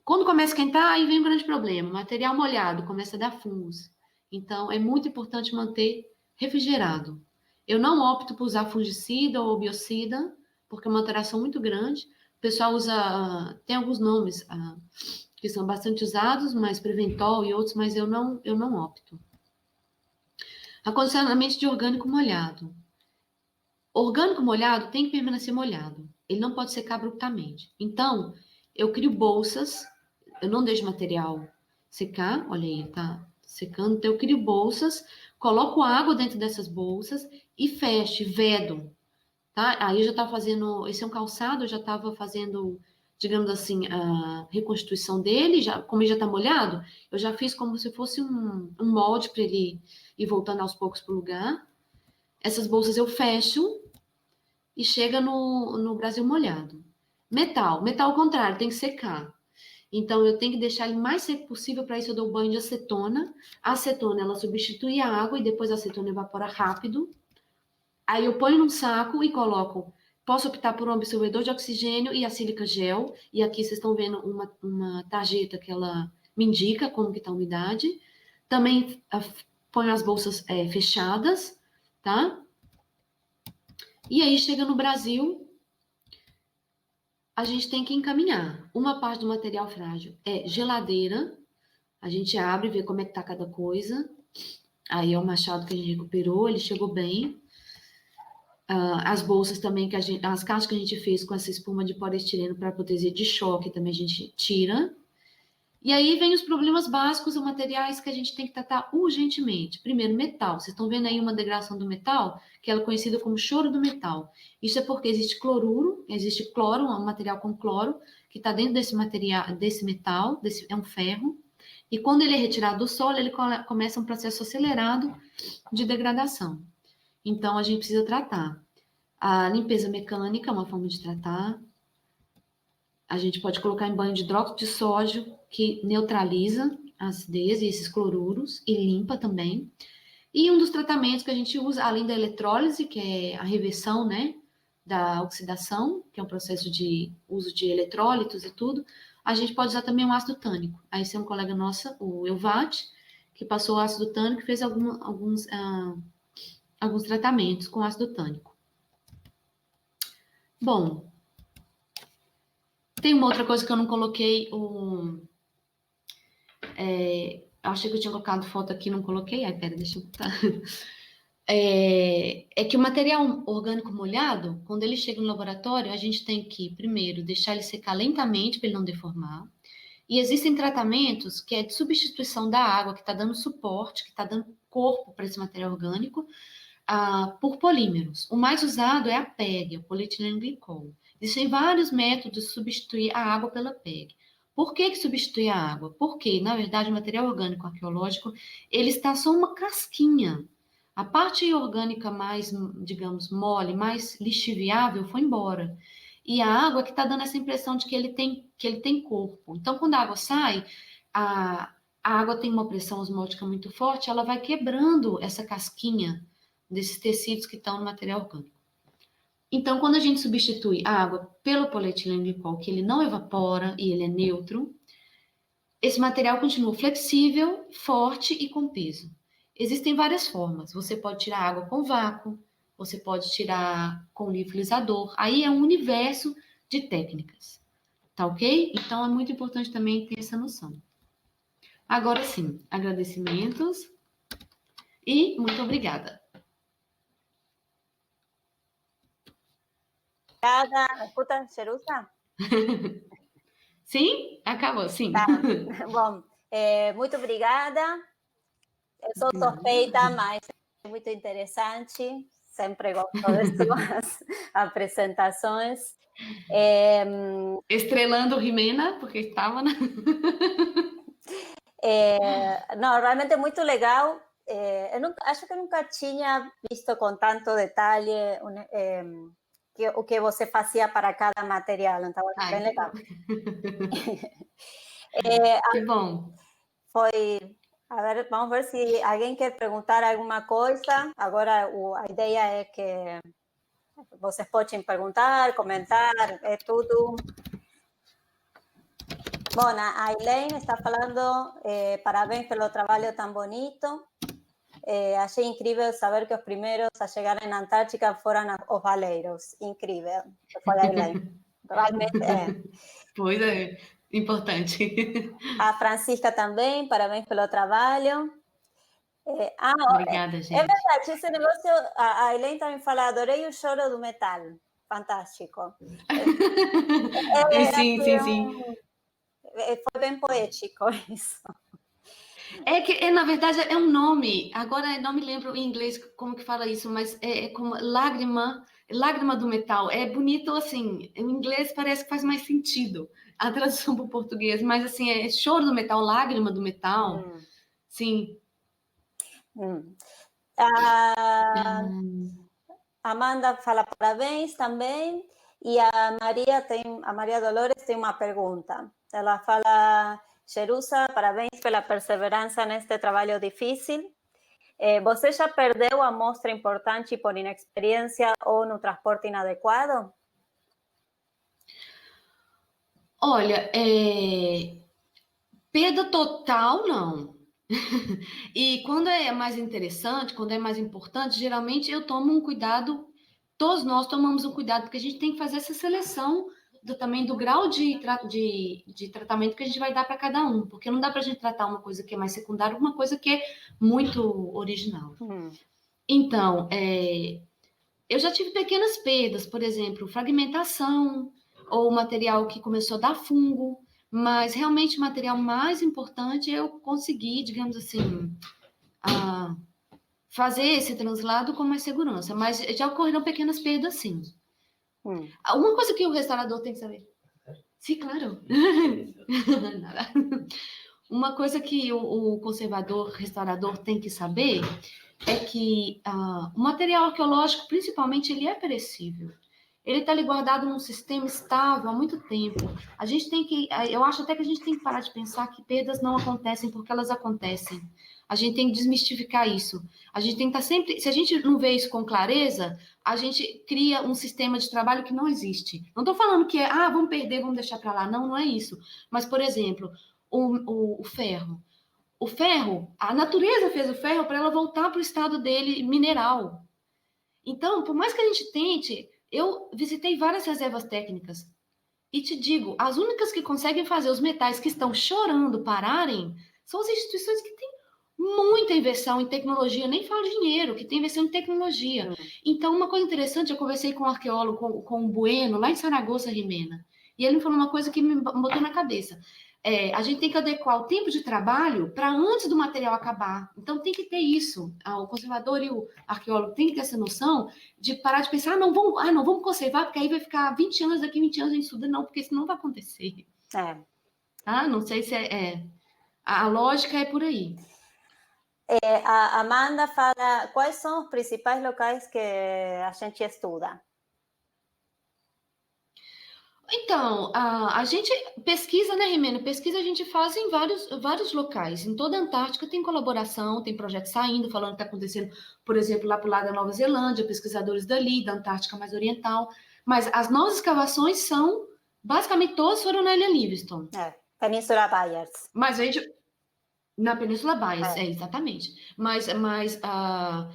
Quando começa a esquentar, aí vem um grande problema, material molhado, começa a dar fungos. Então, é muito importante manter refrigerado. Eu não opto por usar fungicida ou biocida, porque é uma alteração muito grande. O pessoal usa, tem alguns nomes que são bastante usados, mas Preventol e outros, mas eu não opto. Acondicionamento de orgânico molhado. Orgânico molhado tem que permanecer molhado. Ele não pode secar abruptamente. Então, eu crio bolsas, eu não deixo material secar, olha aí, tá secando, então eu crio bolsas, coloco água dentro dessas bolsas e fecho, vedo, tá? Aí eu já estava fazendo, esse é um calçado, eu já estava fazendo, digamos assim, a reconstituição dele, como ele já está molhado, eu já fiz como se fosse um molde para ele ir voltando aos poucos para o lugar. Essas bolsas eu fecho e chega no Brasil molhado. Metal ao contrário, tem que secar. Então, eu tenho que deixar ele mais seco possível, para isso eu dou banho de acetona. A acetona, ela substitui a água e depois a acetona evapora rápido. Aí eu ponho num saco e coloco. Posso optar por um absorvedor de oxigênio e a sílica gel. E aqui vocês estão vendo uma tarjeta que ela me indica como que está a umidade. Também ponho as bolsas fechadas, tá? E aí, chega no Brasil, a gente tem que encaminhar. Uma parte do material frágil é geladeira. A gente abre, vê como é que tá cada coisa. Aí é o machado que a gente recuperou, ele chegou bem. As bolsas também, as caixas que a gente fez com essa espuma de poliestireno para proteger de choque, também a gente tira. E aí vem os problemas básicos, os materiais que a gente tem que tratar urgentemente. Primeiro, metal. Vocês estão vendo aí uma degradação do metal, que ela é conhecida como choro do metal. Isso é porque existe cloruro, existe cloro, um material com cloro, que está dentro desse material, desse metal, é um ferro. E quando ele é retirado do solo, ele começa um processo acelerado de degradação. Então, a gente precisa tratar. A limpeza mecânica é uma forma de tratar. A gente pode colocar em banho de hidróxido de sódio, que neutraliza a acidez e esses cloruros, e limpa também. E um dos tratamentos que a gente usa, além da eletrólise, que é a reversão, né, da oxidação, que é um processo de uso de eletrólitos e tudo, a gente pode usar também o ácido tânico. Aí esse é um colega nosso, o Elvat, que passou o ácido tânico e fez alguns tratamentos com ácido tânico. Bom, tem uma outra coisa que eu não coloquei, achei que eu tinha colocado foto aqui, não coloquei. Ai, pera, deixa eu botar. É que o material orgânico molhado, quando ele chega no laboratório, a gente tem que, primeiro, deixar ele secar lentamente para ele não deformar. E existem tratamentos que é de substituição da água, que está dando suporte, que está dando corpo para esse material orgânico, por polímeros. O mais usado é a PEG, o polietileno glicol. Existem vários métodos de substituir a água pela PEG. Por que substituir a água? Porque, na verdade, o material orgânico arqueológico, ele está só uma casquinha. A parte orgânica mais, digamos, mole, mais lixiviável, foi embora. E a água que está dando essa impressão de que ele tem corpo. Então, quando a água sai, a água tem uma pressão osmótica muito forte, ela vai quebrando essa casquinha desses tecidos que estão no material orgânico. Então, quando a gente substitui a água pelo polietileno glicol, que ele não evapora e ele é neutro, esse material continua flexível, forte e com peso. Existem várias formas. Você pode tirar água com vácuo, você pode tirar com liofilizador. Aí é um universo de técnicas. Tá ok? Então, é muito importante também ter essa noção. Agora sim, agradecimentos e muito obrigada. Obrigada. Escuta, Jerusa? Sim? Acabou, sim. Tá. Bom, muito obrigada. Eu sou suspeita, mas é muito interessante. Sempre gosto de suas apresentações. Estrelando Rimena, porque estava na... Não, realmente muito legal. Acho que nunca tinha visto com tanto detalhe o que você fazia para cada material. Então, é bem legal. Que bom. A ver, vamos ver se alguém quer perguntar alguma coisa. Agora, a ideia é que vocês podem perguntar, comentar, é tudo. Bom, a Elaine está falando, parabéns pelo trabalho tão bonito. Achei incrível saber que os primeiros a chegar na Antártica foram os baleiros. Incrível. Foi a Elaine. Realmente é. Pois é, importante. A Francisca também, parabéns pelo trabalho. Obrigada, É gente. verdade, esse negócio, a Elaine também fala, adorei o choro do metal. Fantástico. Sim. Foi bem poético isso. É que, na verdade, é um nome. Agora, não me lembro em inglês como que fala isso, mas é como lágrima do metal. É bonito, assim, em inglês parece que faz mais sentido a tradução para o português, mas, assim, é choro do metal, lágrima do metal. Sim. Amanda fala parabéns também. E a Maria Dolores tem uma pergunta. Ela fala: Jerusa, parabéns pela perseverança neste trabalho difícil. Você já perdeu a amostra importante por inexperiência ou no transporte inadequado? Olha, perda total, não. E quando é mais interessante, quando é mais importante, geralmente eu tomo um cuidado, todos nós tomamos um cuidado, porque a gente tem que fazer essa seleção também do grau de tratamento que a gente vai dar para cada um, porque não dá para a gente tratar uma coisa que é mais secundária, uma coisa que é muito original. Então, eu já tive pequenas perdas, por exemplo, fragmentação, ou material que começou a dar fungo, mas realmente o material mais importante eu consegui, digamos assim, fazer esse translado com mais segurança, mas já ocorreram pequenas perdas, sim. Uma coisa que o restaurador tem que saber. Sim, claro. Uma coisa que o conservador, restaurador tem que saber é que o material arqueológico, principalmente, ele é perecível. Ele está ali guardado num sistema estável há muito tempo. A gente tem que, eu acho até que a gente tem que parar de pensar que perdas não acontecem porque elas acontecem. A gente tem que desmistificar isso. A gente tem que estar sempre, se a gente não vê isso com clareza, a gente cria um sistema de trabalho que não existe. Não estou falando que vamos perder, vamos deixar para lá. Não, não é isso. Mas, por exemplo, o ferro. O ferro, a natureza fez o ferro para ela voltar para o estado dele mineral. Então, por mais que a gente tente, eu visitei várias reservas técnicas e te digo, as únicas que conseguem fazer os metais que estão chorando pararem são as instituições que têm muita inversão em tecnologia, nem falo dinheiro, que tem inversão em tecnologia. Então, uma coisa interessante, eu conversei com um arqueólogo, com o Bueno, lá em Saragoça, Rimena, e ele me falou uma coisa que me botou na cabeça. A gente tem que adequar o tempo de trabalho para antes do material acabar. Então, tem que ter isso. O conservador e o arqueólogo têm que ter essa noção de parar de pensar, não vamos conservar, porque aí vai ficar 20 anos, daqui 20 anos a gente estuda, não, porque senão vai acontecer. Não sei se a lógica é por aí. A Amanda fala: quais são os principais locais que a gente estuda? Então, a gente pesquisa, né, Rimena? Pesquisa a gente faz em vários locais. Em toda a Antártica tem colaboração, tem projetos saindo, falando o que está acontecendo, por exemplo, lá para o lado da Nova Zelândia, pesquisadores dali, da Antártica mais oriental. Mas as nossas escavações são, basicamente, todas foram na Ilha Livingstone. Península Byers. Mas a gente... Na Península Byers, exatamente. Mas a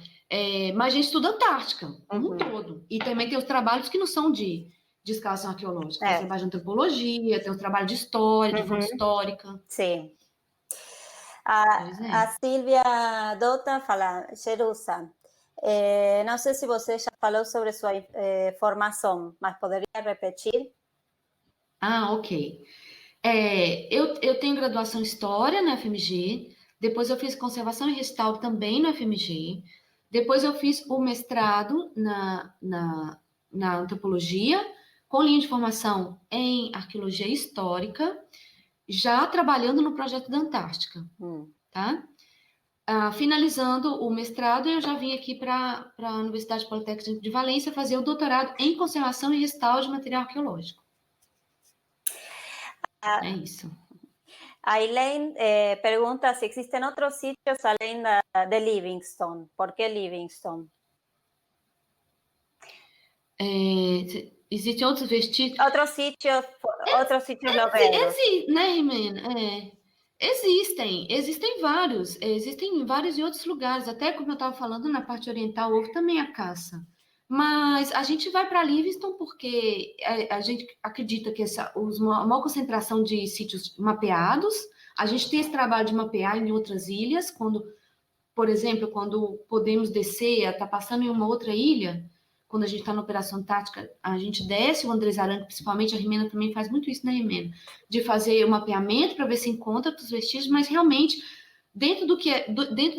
gente estuda a Antártica, como um todo. E também tem os trabalhos que não são de escavação arqueológica. Tem trabalho de antropologia, tem o trabalho de história, de fonte histórica. Sim. A Silvia Dota fala: Jerusa, não sei se você já falou sobre sua formação, mas poderia repetir? Ok. Eu tenho graduação em História na FMG, depois eu fiz Conservação e Restauro também na FMG, depois eu fiz o mestrado na Antropologia, com linha de formação em Arqueologia Histórica, já trabalhando no projeto da Antártica, tá? Finalizando o mestrado, eu já vim aqui para a Universidade Politécnica de Valência fazer o doutorado em Conservação e Restauro de Material Arqueológico. É isso. A Elaine pergunta se existem outros sítios além de Livingstone. Por que Livingstone? Existem outros vestígios? Outros sítios logreiros. Né, Rimena? Existem vários. Existem vários em outros lugares. Até como eu estava falando, na parte oriental houve também a caça. Mas a gente vai para Livingstone porque a gente acredita que a maior concentração de sítios mapeados, a gente tem esse trabalho de mapear em outras ilhas, por exemplo, quando podemos descer, está passando em uma outra ilha, quando a gente está na Operação Antártica, a gente desce, o Andrés Aranca, principalmente, a Rimena também faz muito isso na Rimena, de fazer o mapeamento para ver se encontra os vestígios, mas realmente, dentro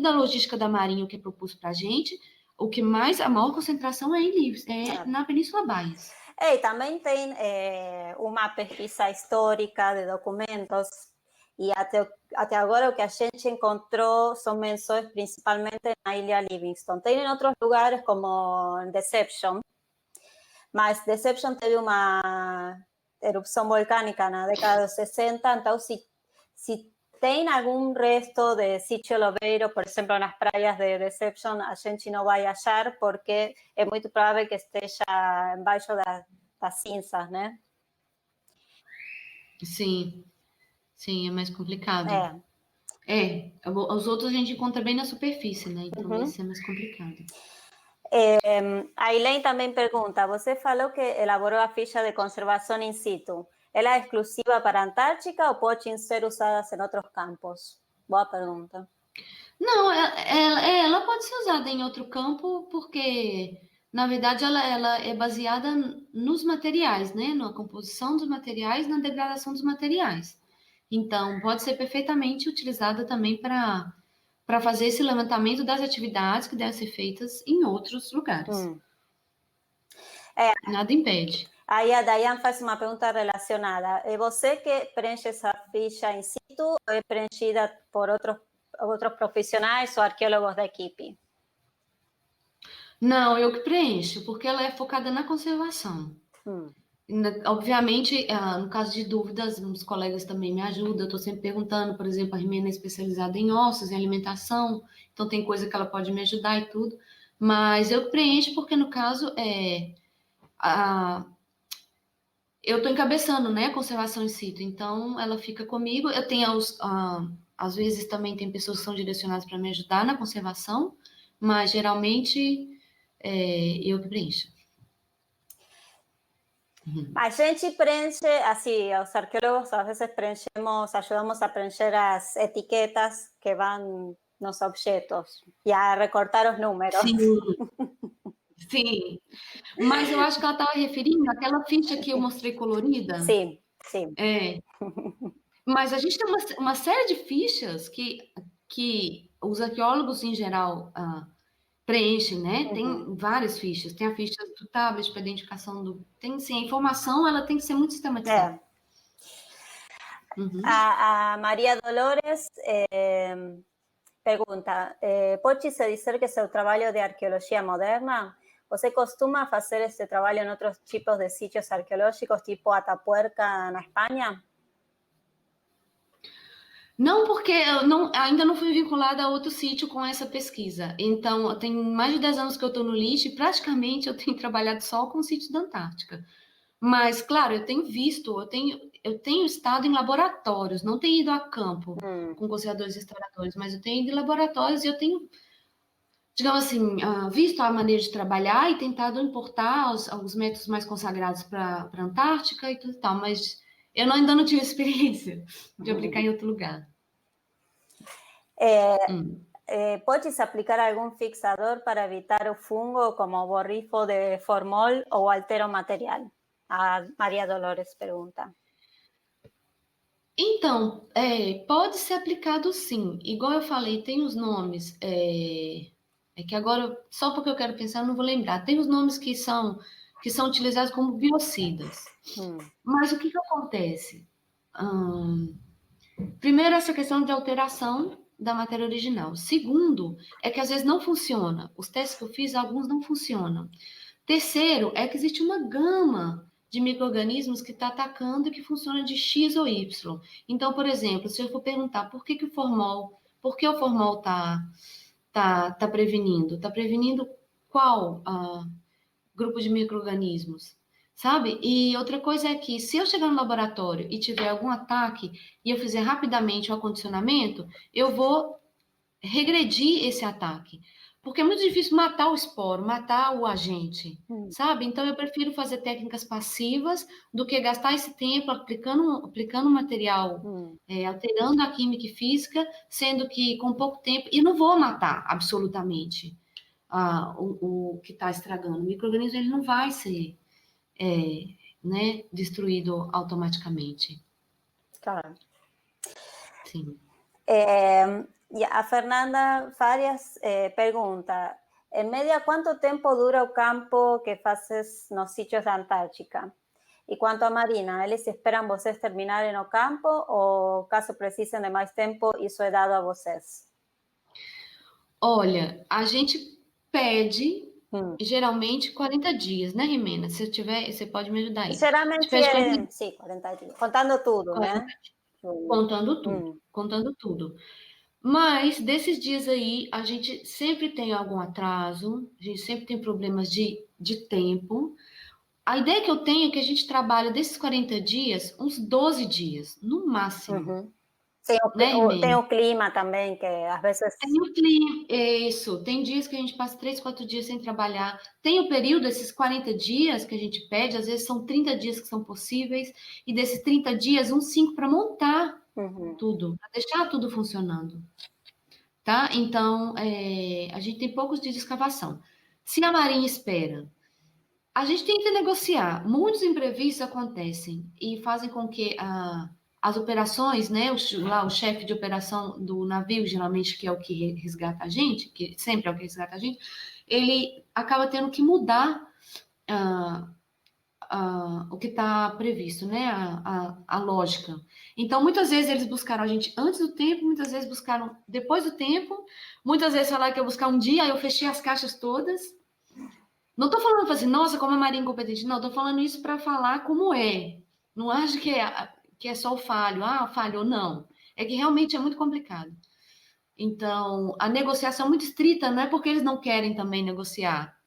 da logística da Marinha, o que é proposto para a gente, a maior concentração é em Livres, na Península Byers. E também tem uma pesquisa histórica de documentos, e até agora o que a gente encontrou são menções principalmente na Ilha Livingstone. Tem em outros lugares como Deception, mas Deception teve uma erupção volcânica na década dos 60, então se tem algum resto de sítio Lobeiro, por exemplo, nas praias de Deception, a gente não vai achar, porque é muito provável que esteja embaixo das cinzas, né? Sim, sim, é mais complicado. É. Os outros a gente encontra bem na superfície, né? Então esse é mais complicado. A Elaine também pergunta, você falou que elaborou a ficha de conservação in situ. Ela é exclusiva para a Antártica ou pode ser usada em outros campos? Boa pergunta. Não, ela pode ser usada em outro campo porque, na verdade, ela é baseada nos materiais, né? Na composição dos materiais, na degradação dos materiais. Então, pode ser perfeitamente utilizada também para fazer esse levantamento das atividades que devem ser feitas em outros lugares. Nada impede. Aí a Dayan faz uma pergunta relacionada. É você que preenche essa ficha in situ ou é preenchida por outros profissionais ou arqueólogos da equipe? Não, eu que preencho, porque ela é focada na conservação. Obviamente, no caso de dúvidas, os colegas também me ajudam. Eu estou sempre perguntando, por exemplo, a Rimena é especializada em ossos, em alimentação, então tem coisa que ela pode me ajudar e tudo. Mas eu preencho porque, no caso, eu estou encabeçando, né, a conservação in situ. Então, ela fica comigo. Eu tenho, às vezes, também tem pessoas que são direcionadas para me ajudar na conservação, mas geralmente eu que preencho. A gente preenche, assim, os arqueólogos às vezes ajudamos a preencher as etiquetas que vão nos objetos e a recortar os números. Sim, sim. Mas eu acho que ela estava referindo àquela ficha que eu mostrei colorida. Sim. Mas a gente tem uma série de fichas que os arqueólogos, em geral, preenchem, né? Tem várias fichas. Tem a ficha do tablet para identificação do... Tem, sim, a informação ela tem que ser muito sistematizada. A Maria Dolores pergunta, pode-se dizer que seu trabalho de arqueologia moderna, você costuma fazer esse trabalho em outros tipos de sítios arqueológicos, tipo Atapuerca, na Espanha? Não, porque eu ainda não fui vinculada a outro sítio com essa pesquisa. Então, tem mais de 10 anos que eu estou no LICH e praticamente eu tenho trabalhado só com o sítio da Antártica. Mas, claro, eu tenho visto, eu tenho estado em laboratórios, não tenho ido a campo com conservadores e restauradores, mas eu tenho ido em laboratórios e eu tenho, digamos assim, visto a maneira de trabalhar e tentado importar os métodos mais consagrados para a Antártica e tudo e tal, mas eu ainda não tive experiência de aplicar em outro lugar. Pode-se aplicar algum fixador para evitar o fungo, como o borrifo de formol ou altera o material? A Maria Dolores pergunta. Então, pode ser aplicado sim. Igual eu falei, tem os nomes, é que agora, só porque eu quero pensar, eu não vou lembrar. Tem os nomes que são utilizados como biocidas. Mas o que acontece? Primeiro, essa questão de alteração da matéria original. Segundo, é que às vezes não funciona. Os testes que eu fiz, alguns não funcionam. Terceiro, é que existe uma gama de micro-organismos que está atacando e que funciona de X ou Y. Então, por exemplo, se eu for perguntar por que o formol está prevenindo? Está prevenindo qual grupo de micro-organismos? Sabe? E outra coisa é que se eu chegar no laboratório e tiver algum ataque e eu fizer rapidamente o acondicionamento, eu vou regredir esse ataque. Porque é muito difícil matar o esporo, matar o agente, sabe? Então, eu prefiro fazer técnicas passivas do que gastar esse tempo aplicando material, alterando a química e física, sendo que com pouco tempo... E não vou matar absolutamente o que está estragando. O micro-organismo ele não vai ser destruído automaticamente. Claro. Sim. E a Fernanda Farias pergunta, em média, quanto tempo dura o campo que fazes nos sítios da Antártica? E quanto à Marina, eles esperam vocês terminarem o campo ou, caso precisem de mais tempo, isso é dado a vocês? Olha, a gente pede Geralmente 40 dias, né, Rimena? Se tiver, você pode me ajudar aí. Geralmente Te pede 40 sim, 40 dias, contando tudo, 40 né? contando tudo. Mas desses dias aí, a gente sempre tem algum atraso, a gente sempre tem problemas de tempo. A ideia que eu tenho é que a gente trabalha desses 40 dias, uns 12 dias, no máximo, né, Tem Rimena? o clima também, que às vezes... Tem o clima, isso. Tem dias que a gente passa 3, 4 dias sem trabalhar. Tem o período, esses 40 dias que a gente pede, às vezes são 30 dias que são possíveis, e desses 30 dias, uns 5 para montar tudo, para deixar tudo funcionando. Tá? Então, a gente tem poucos dias de escavação. Se a Marinha espera, a gente tenta negociar. Muitos imprevistos acontecem e fazem com que as operações, né, o chefe de operação do navio, geralmente que é o que resgata a gente, que sempre é o que resgata a gente, ele acaba tendo que mudar o que está previsto, né, a lógica. Então, muitas vezes eles buscaram a gente antes do tempo, muitas vezes buscaram depois do tempo, muitas vezes falaram que ia buscar um dia, aí eu fechei as caixas todas. Não estou falando assim, nossa, como a Maria é incompetente. Não, estou falando isso para falar como é. Não acho que é só o falho. Ah, falhou, não. É que realmente é muito complicado. Então, a negociação é muito estrita, não é porque eles não querem também negociar.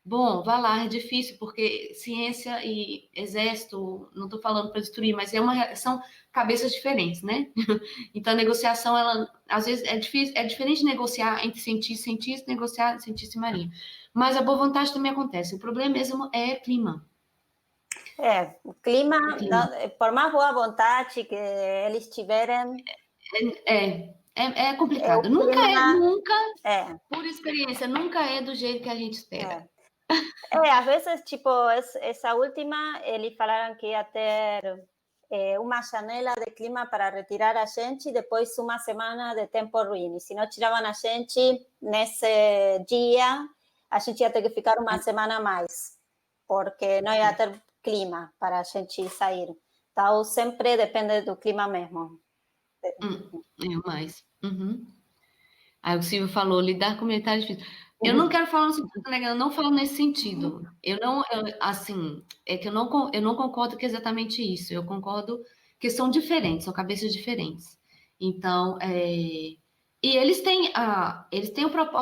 Bom, vá lá, é difícil, porque ciência e exército, não estou falando para destruir, mas são cabeças diferentes, né? Então, a negociação, ela, às vezes, é difícil, é diferente negociar entre cientista, negociar cientista e marinha. Mas a boa vontade também acontece. O problema mesmo é clima. O clima, Clima. por mais boa vontade que eles tiverem, É o complicado. Nunca clima por experiência, nunca é do jeito que a gente espera. Às vezes, tipo, essa última, eles falaram que ia ter uma janela de clima para retirar a gente e depois uma semana de tempo ruim. E se não tiravam a gente nesse dia, a gente ia ter que ficar uma semana a mais, porque não ia ter clima para a gente sair. Então, sempre depende do clima mesmo. Mais. Uhum. Aí o Silvio falou, lidar com militar é difícil. Eu não quero falar no sentido negativo, eu não falo nesse sentido. Assim, é que eu não concordo que é exatamente isso. Eu concordo que são diferentes, são cabeças diferentes. Então, e eles têm a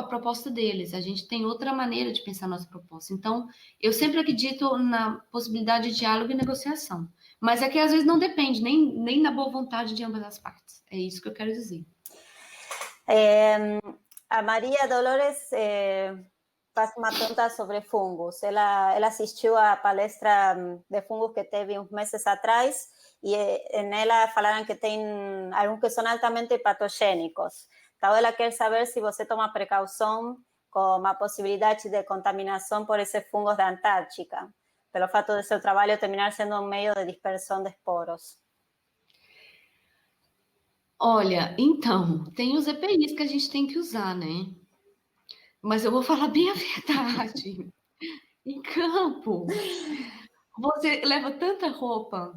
proposta deles, a gente tem outra maneira de pensar a nossa proposta. Então, eu sempre acredito na possibilidade de diálogo e negociação. Mas é que às vezes não depende nem da boa vontade de ambas as partes. É isso que eu quero dizer. A Maria Dolores faz uma pergunta sobre fungos. Ela assistiu à palestra de fungos que teve uns meses atrás e nela falaram que tem alguns que são altamente patogênicos. Então, ela quer saber se você toma precaução com a possibilidade de contaminação por esses fungos da Antártica, pelo fato de seu trabalho terminar sendo um meio de dispersão de esporos. Olha, então, tem os EPIs que a gente tem que usar, né? Mas eu vou falar bem a verdade. Em campo, você leva tanta roupa,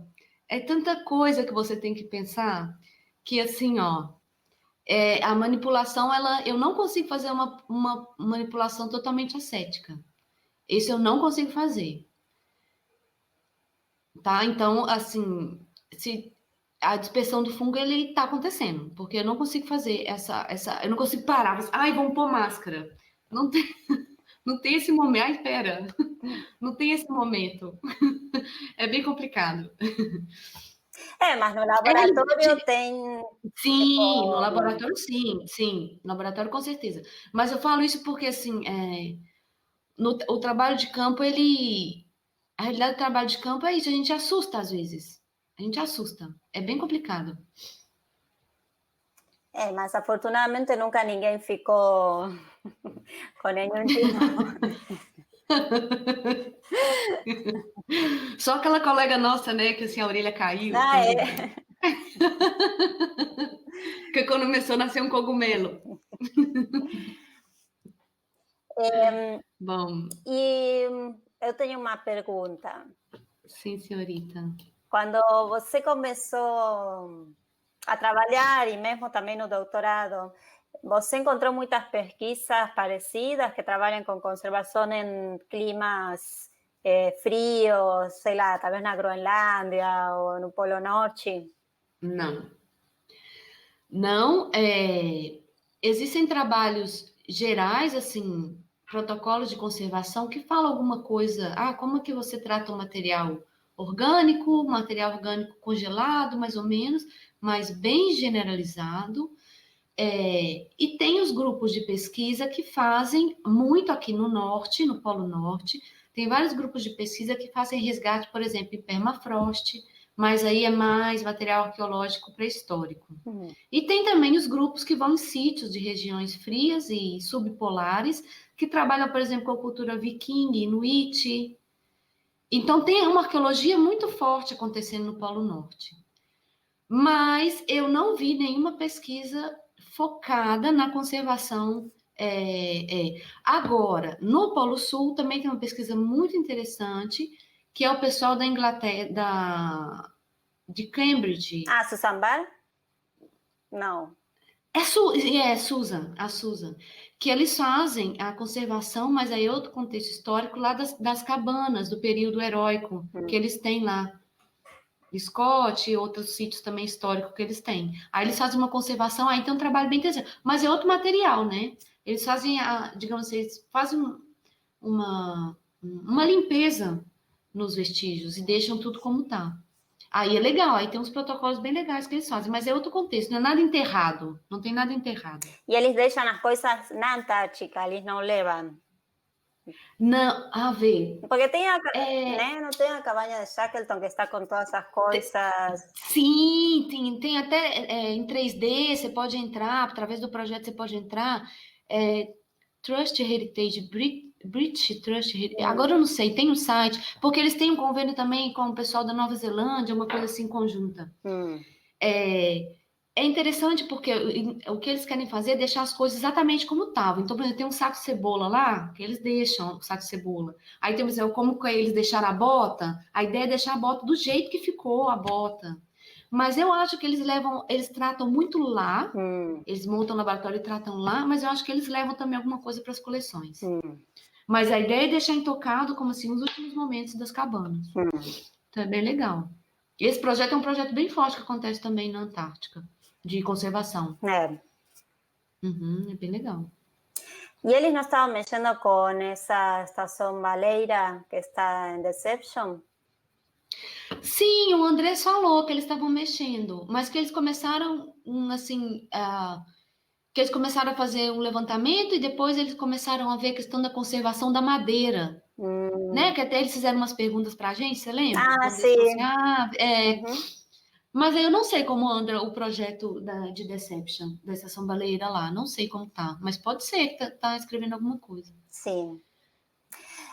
é tanta coisa que você tem que pensar, que assim, ó, a manipulação, eu não consigo fazer uma manipulação totalmente ascética. Isso eu não consigo fazer, tá? Então, assim, se a dispersão do fungo, ele tá acontecendo, porque eu não consigo fazer eu não consigo parar, ai, vamos pôr máscara. Não tem, não tem esse momento, ai, espera, não tem esse momento. É bem complicado. Mas no laboratório tem... Sim, no laboratório, sim, no laboratório com certeza. Mas eu falo isso porque, assim, o trabalho de campo, a realidade do trabalho de campo é isso, a gente assusta às vezes. A gente assusta. É bem complicado. Mas afortunadamente nunca ninguém ficou com nenhum tipo. Só aquela colega nossa, né, que assim, a orelha caiu que quando começou a nascer um cogumelo. Bom. E eu tenho uma pergunta. Sim, senhorita. Quando você começou a trabalhar e mesmo também no doutorado, você encontrou muitas pesquisas parecidas que trabalham com conservação em climas frios, sei lá, talvez na Groenlândia ou no Polo Norte? Não. Não, existem trabalhos gerais, assim, protocolos de conservação que falam alguma coisa, como é que você trata o material orgânico congelado, mais ou menos, mas bem generalizado. E tem os grupos de pesquisa que fazem muito aqui no norte, no Polo Norte, tem vários grupos de pesquisa que fazem resgate, por exemplo, em permafrost, mas aí é mais material arqueológico pré-histórico. E tem também os grupos que vão em sítios de regiões frias e subpolares, que trabalham, por exemplo, com a cultura viking, inuit. Então, tem uma arqueologia muito forte acontecendo no Polo Norte. Mas eu não vi nenhuma pesquisa focada na conservação. Agora, no Polo Sul também tem uma pesquisa muito interessante, que é o pessoal da Inglaterra, de Cambridge. Susan Bell? Não. A Susan, que eles fazem a conservação, mas aí é outro contexto histórico lá das cabanas, do período heróico que eles têm lá. Scott e outros sítios também históricos que eles têm. Aí eles fazem uma conservação, aí tem um trabalho bem interessante. Mas é outro material, né? Eles fazem, digamos assim, eles fazem uma limpeza nos vestígios e deixam tudo como tá. Aí é legal, aí tem uns protocolos bem legais que eles fazem, mas é outro contexto, não é nada enterrado, não tem nada enterrado. E eles deixam as coisas na Antártica, eles não levam? Não, a ver. Porque tem né? Não tem a cabanha de Shackleton que está com todas as coisas. Sim, tem até em 3D, você pode entrar, através do projeto você pode entrar. Trust Heritage, British Trust Heritage, agora eu não sei, tem um site, porque eles têm um convênio também com o pessoal da Nova Zelândia, uma coisa assim conjunta. É interessante porque o que eles querem fazer é deixar as coisas exatamente como estavam. Então, por exemplo, tem um saco de cebola lá, que eles deixam o saco de cebola. Aí tem, por exemplo, como que eles deixaram a bota, a ideia é deixar a bota do jeito que ficou a bota. Mas eu acho que eles tratam muito lá, eles montam o laboratório e tratam lá, mas eu acho que eles levam também alguma coisa para as coleções. Mas a ideia é deixar intocado como assim os últimos momentos das cabanas. Então é bem legal. Esse projeto é um projeto bem forte que acontece também na Antártica, de conservação. É bem legal. E eles não estavam mexendo com essa estação baleira que está em Deception? Sim, o Andrés falou que eles estavam mexendo, mas que eles começaram assim, que eles começaram a fazer um levantamento e depois eles começaram a ver a questão da conservação da madeira, né? Que até eles fizeram umas perguntas para a gente, você lembra? Sim. Mas eu não sei como anda o projeto de Deception, da estação baleeira lá, não sei como tá, mas pode ser que tá escrevendo alguma coisa. Sim.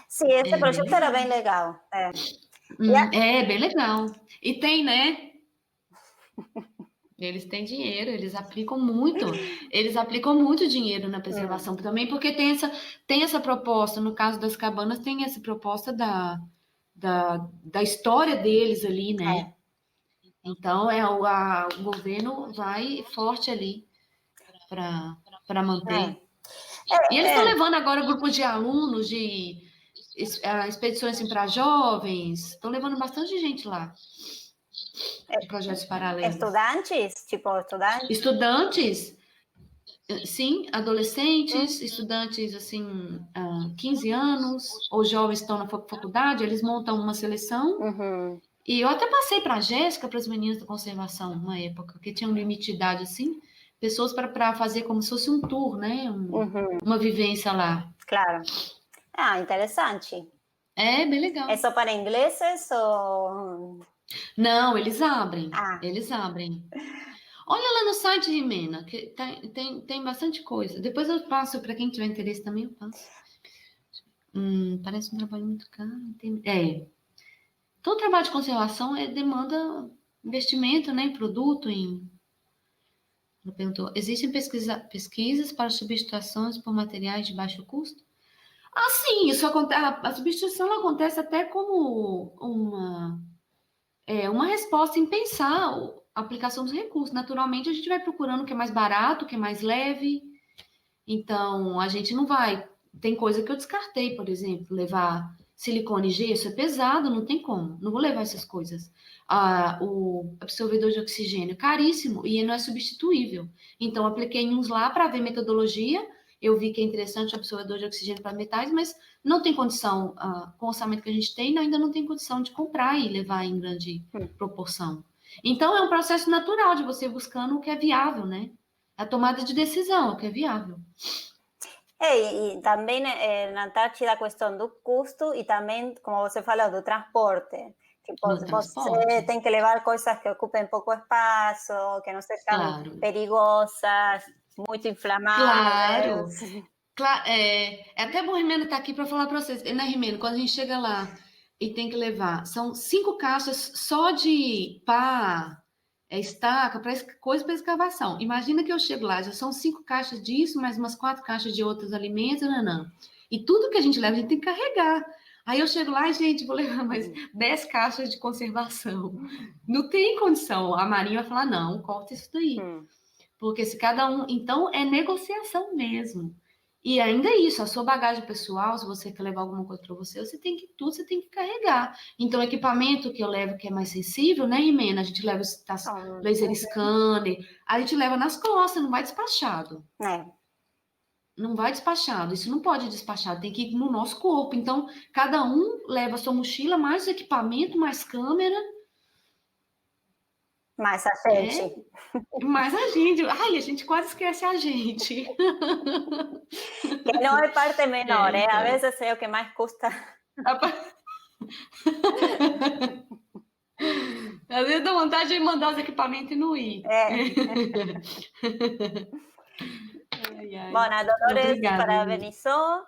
Sim, esse projeto era bem legal. É bem legal. E tem, né? Eles têm dinheiro, eles aplicam muito dinheiro na preservação também, porque tem essa proposta, no caso das cabanas, tem essa proposta da história deles ali, né? Então, o governo vai forte ali para manter. E eles estão levando agora grupos de alunos, de expedições assim, para jovens, estão levando bastante gente lá. De projetos paralelos. Estudantes? Tipo, estudantes? Estudantes, sim, adolescentes, estudantes, assim, 15 anos, ou jovens que estão na faculdade, eles montam uma seleção. E eu até passei para a Jéssica, para as meninas da conservação, uma época, que tinha um limite de idade, assim, pessoas para fazer como se fosse um tour, né? Uma vivência lá. Claro. Interessante. É, bem legal. É só para ingleses ou... Não, eles abrem. Eles abrem. Olha lá no site, Rimena, que tem bastante coisa. Depois eu passo, para quem tiver interesse também, eu passo. Parece um trabalho muito caro. Todo trabalho de conservação demanda investimento, né, em produto, Ela perguntou, existem pesquisas para substituições por materiais de baixo custo? Sim, isso acontece. A substituição acontece até como uma resposta em pensar a aplicação dos recursos. Naturalmente, a gente vai procurando o que é mais barato, o que é mais leve, Então, a gente não vai... Tem coisa que eu descartei, por exemplo, levar silicone e gesso é pesado, não tem como. Não vou levar essas coisas. O absorvedor de oxigênio é caríssimo e não é substituível. Então, apliquei uns lá para ver metodologia. Eu vi que é interessante o absorvedor de oxigênio para metais, mas não tem condição, com o orçamento que a gente tem, ainda não tem condição de comprar e levar em grande proporção. Então, é um processo natural de você buscando o que é viável, né? A tomada de decisão, o que é viável. E também, Natália, a questão do custo e também, como você falou, do transporte. Tipo, você tem que levar coisas que ocupem pouco espaço, que não sejam perigosas, muito inflamáveis. Claro. É até bom, Rimeno, estar aqui para falar para vocês. Né, Rimeno, quando a gente chega lá e tem que levar, são 5 caixas só de pá, estaca, coisa para escavação. Imagina que eu chego lá, já são 5 caixas disso, mais umas 4 caixas de outros alimentos, não. E tudo que a gente leva, a gente tem que carregar. Aí eu chego lá e, gente, vou levar mais 10 caixas de conservação. Não tem condição. A Marinha vai falar, não, corta isso daí. Porque se cada um... Então, é negociação mesmo. E ainda é isso, a sua bagagem pessoal, se você quer levar alguma coisa para você, você tem que carregar. Então, o equipamento que eu levo, que é mais sensível, né, Rimena? A gente leva laser scanner, a gente leva nas costas, não vai despachado. Não vai despachado, isso não pode ir despachado, tem que ir no nosso corpo. Então, cada um leva a sua mochila, mais equipamento, mais câmera. Mais a gente. Mais a gente. Ai, a gente quase esquece a gente. Que não é parte menor, então. A vezes é o que mais custa. Às vezes dá vontade de mandar os equipamentos e não ir. Bom, a Dolores parabenizou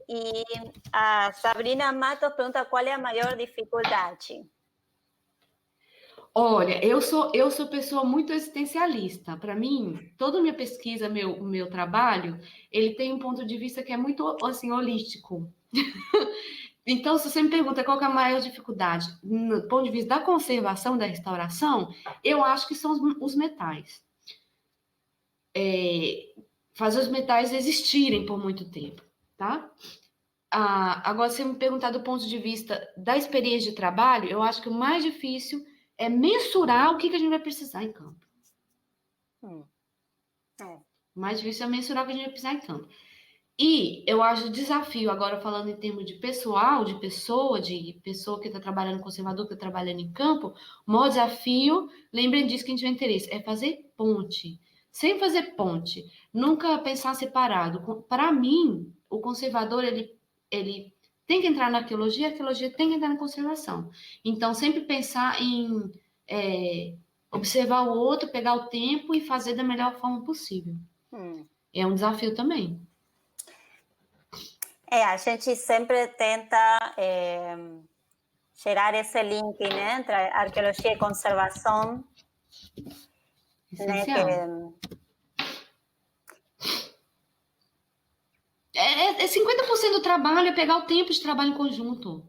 e a Sabrina Matos pergunta qual é a maior dificuldade. Olha, eu sou pessoa muito existencialista. Para mim, toda a minha pesquisa, meu trabalho, ele tem um ponto de vista que é muito assim holístico. Então, se você me pergunta qual que é a maior dificuldade no ponto de vista da conservação, da restauração, eu acho que são os metais. Fazer os metais existirem por muito tempo, tá? Agora, se você me perguntar do ponto de vista da experiência de trabalho, eu acho que o mais difícil é mensurar o que a gente vai precisar em campo. O mais difícil é mensurar o que a gente vai precisar em campo. E eu acho o desafio, agora falando em termos de pessoal, de pessoa que está trabalhando conservador, que está trabalhando em campo, o maior desafio, lembrem disso que a gente vai interesse, é fazer ponte. Sem fazer ponte, nunca pensar separado. Para mim, o conservador, ele tem que entrar na arqueologia, a arqueologia tem que entrar na conservação. Então, sempre pensar em observar o outro, pegar o tempo e fazer da melhor forma possível. É um desafio também. A gente sempre tenta gerar esse link, né, entre arqueologia e conservação. Essencial. Né, 50% do trabalho é pegar o tempo de trabalho em conjunto.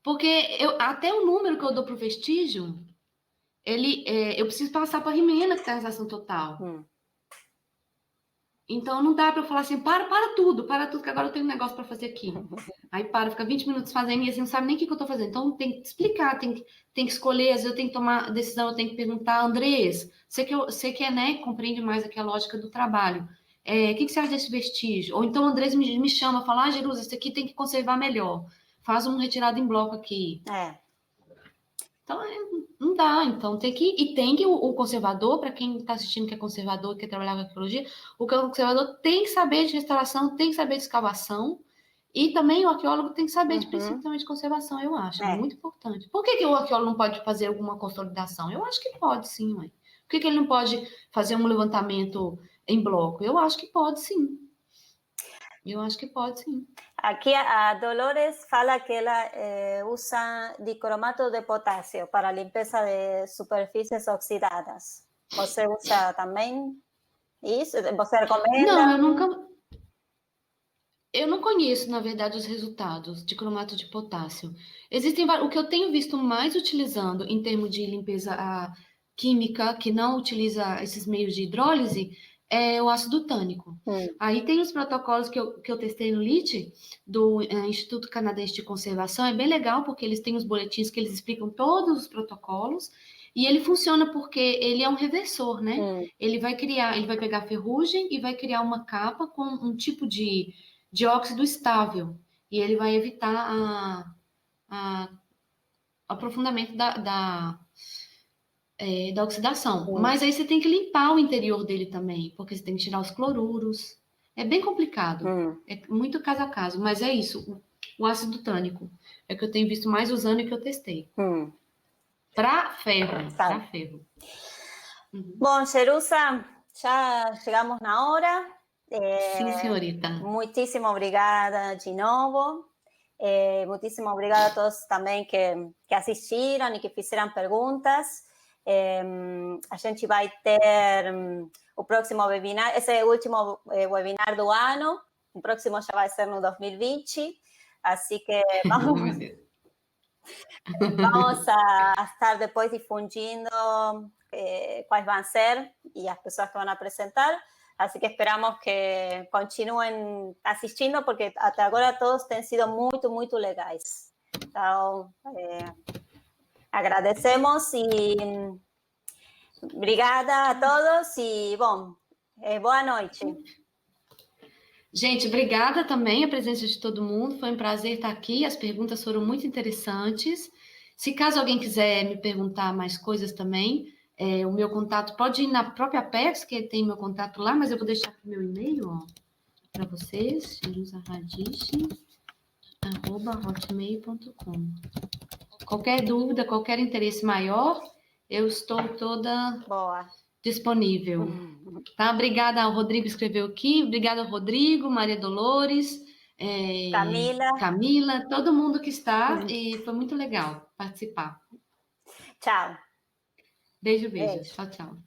Porque até o número que eu dou para o vestígio, eu preciso passar para a Rimena, que está em realização total. Então, não dá para eu falar assim, para tudo, que agora eu tenho um negócio para fazer aqui. Aí fica 20 minutos fazendo e assim, não sabe nem o que eu estou fazendo. Então, tem que explicar, tem que escolher, às vezes eu tenho que tomar decisão, eu tenho que perguntar, Andrés, você que né, compreende mais aqui a lógica do trabalho. O que você acha desse vestígio? Ou então, Andrés me chama, fala, Jerusa, esse aqui tem que conservar melhor. Faz um retirado em bloco aqui. Então, não dá. Então, tem que o conservador, para quem está assistindo que é conservador, quer trabalhar com arqueologia, o conservador tem que saber de restauração, tem que saber de escavação, e também o arqueólogo tem que saber de princípio também de conservação, eu acho. Muito importante. Por que o arqueólogo não pode fazer alguma consolidação? Eu acho que pode, sim, mãe. Por que ele não pode fazer um levantamento em bloco? Eu acho que pode, sim. Aqui a Dolores fala que ela usa dicromato de potássio para limpeza de superfícies oxidadas. Você usa também isso? Você recomenda? Não, eu não conheço, na verdade, os resultados de cromato de potássio. Existem o que eu tenho visto mais utilizando em termos de limpeza química, que não utiliza esses meios de hidrólise, é o ácido tânico. Aí tem os protocolos que eu testei no LIT, do Instituto Canadense de Conservação, é bem legal, porque eles têm os boletins que eles explicam todos os protocolos, e ele funciona porque ele é um reversor, né? Ele vai pegar ferrugem e vai criar uma capa com um tipo de óxido estável, e ele vai evitar aprofundamento da oxidação. Mas aí você tem que limpar o interior dele também, porque você tem que tirar os cloruros. É bem complicado. É muito caso a caso, mas é isso. O ácido tânico é que eu tenho visto mais usando e que eu testei. Para ferro. Para ferro. Bom, Jerusa, já chegamos na hora. Sim, senhorita. Muitíssimo obrigada de novo. Muitíssimo obrigada a todos também que assistiram e que fizeram perguntas. A gente vai ter o próximo webinar, esse é o último webinar do ano, o próximo já vai ser no 2020, assim que vamos a estar depois difundindo quais vão ser e as pessoas que vão apresentar, assim que esperamos que continuem assistindo, porque até agora todos têm sido muito, muito legais. Então, agradecemos e obrigada a todos e, bom, boa noite. Gente, obrigada também a presença de todo mundo. Foi um prazer estar aqui. As perguntas foram muito interessantes. Se caso alguém quiser me perguntar mais coisas também, o meu contato pode ir na própria Apex, que tem meu contato lá, mas eu vou deixar o meu e-mail para vocês, jerusaradiche@hotmail.com. Qualquer dúvida, qualquer interesse maior, eu estou toda disponível. Tá? Obrigada ao Rodrigo que escreveu aqui, obrigada ao Rodrigo, Maria Dolores, Camila, todo mundo que está, e foi muito legal participar. Tchau. Beijo. Tchau, tchau.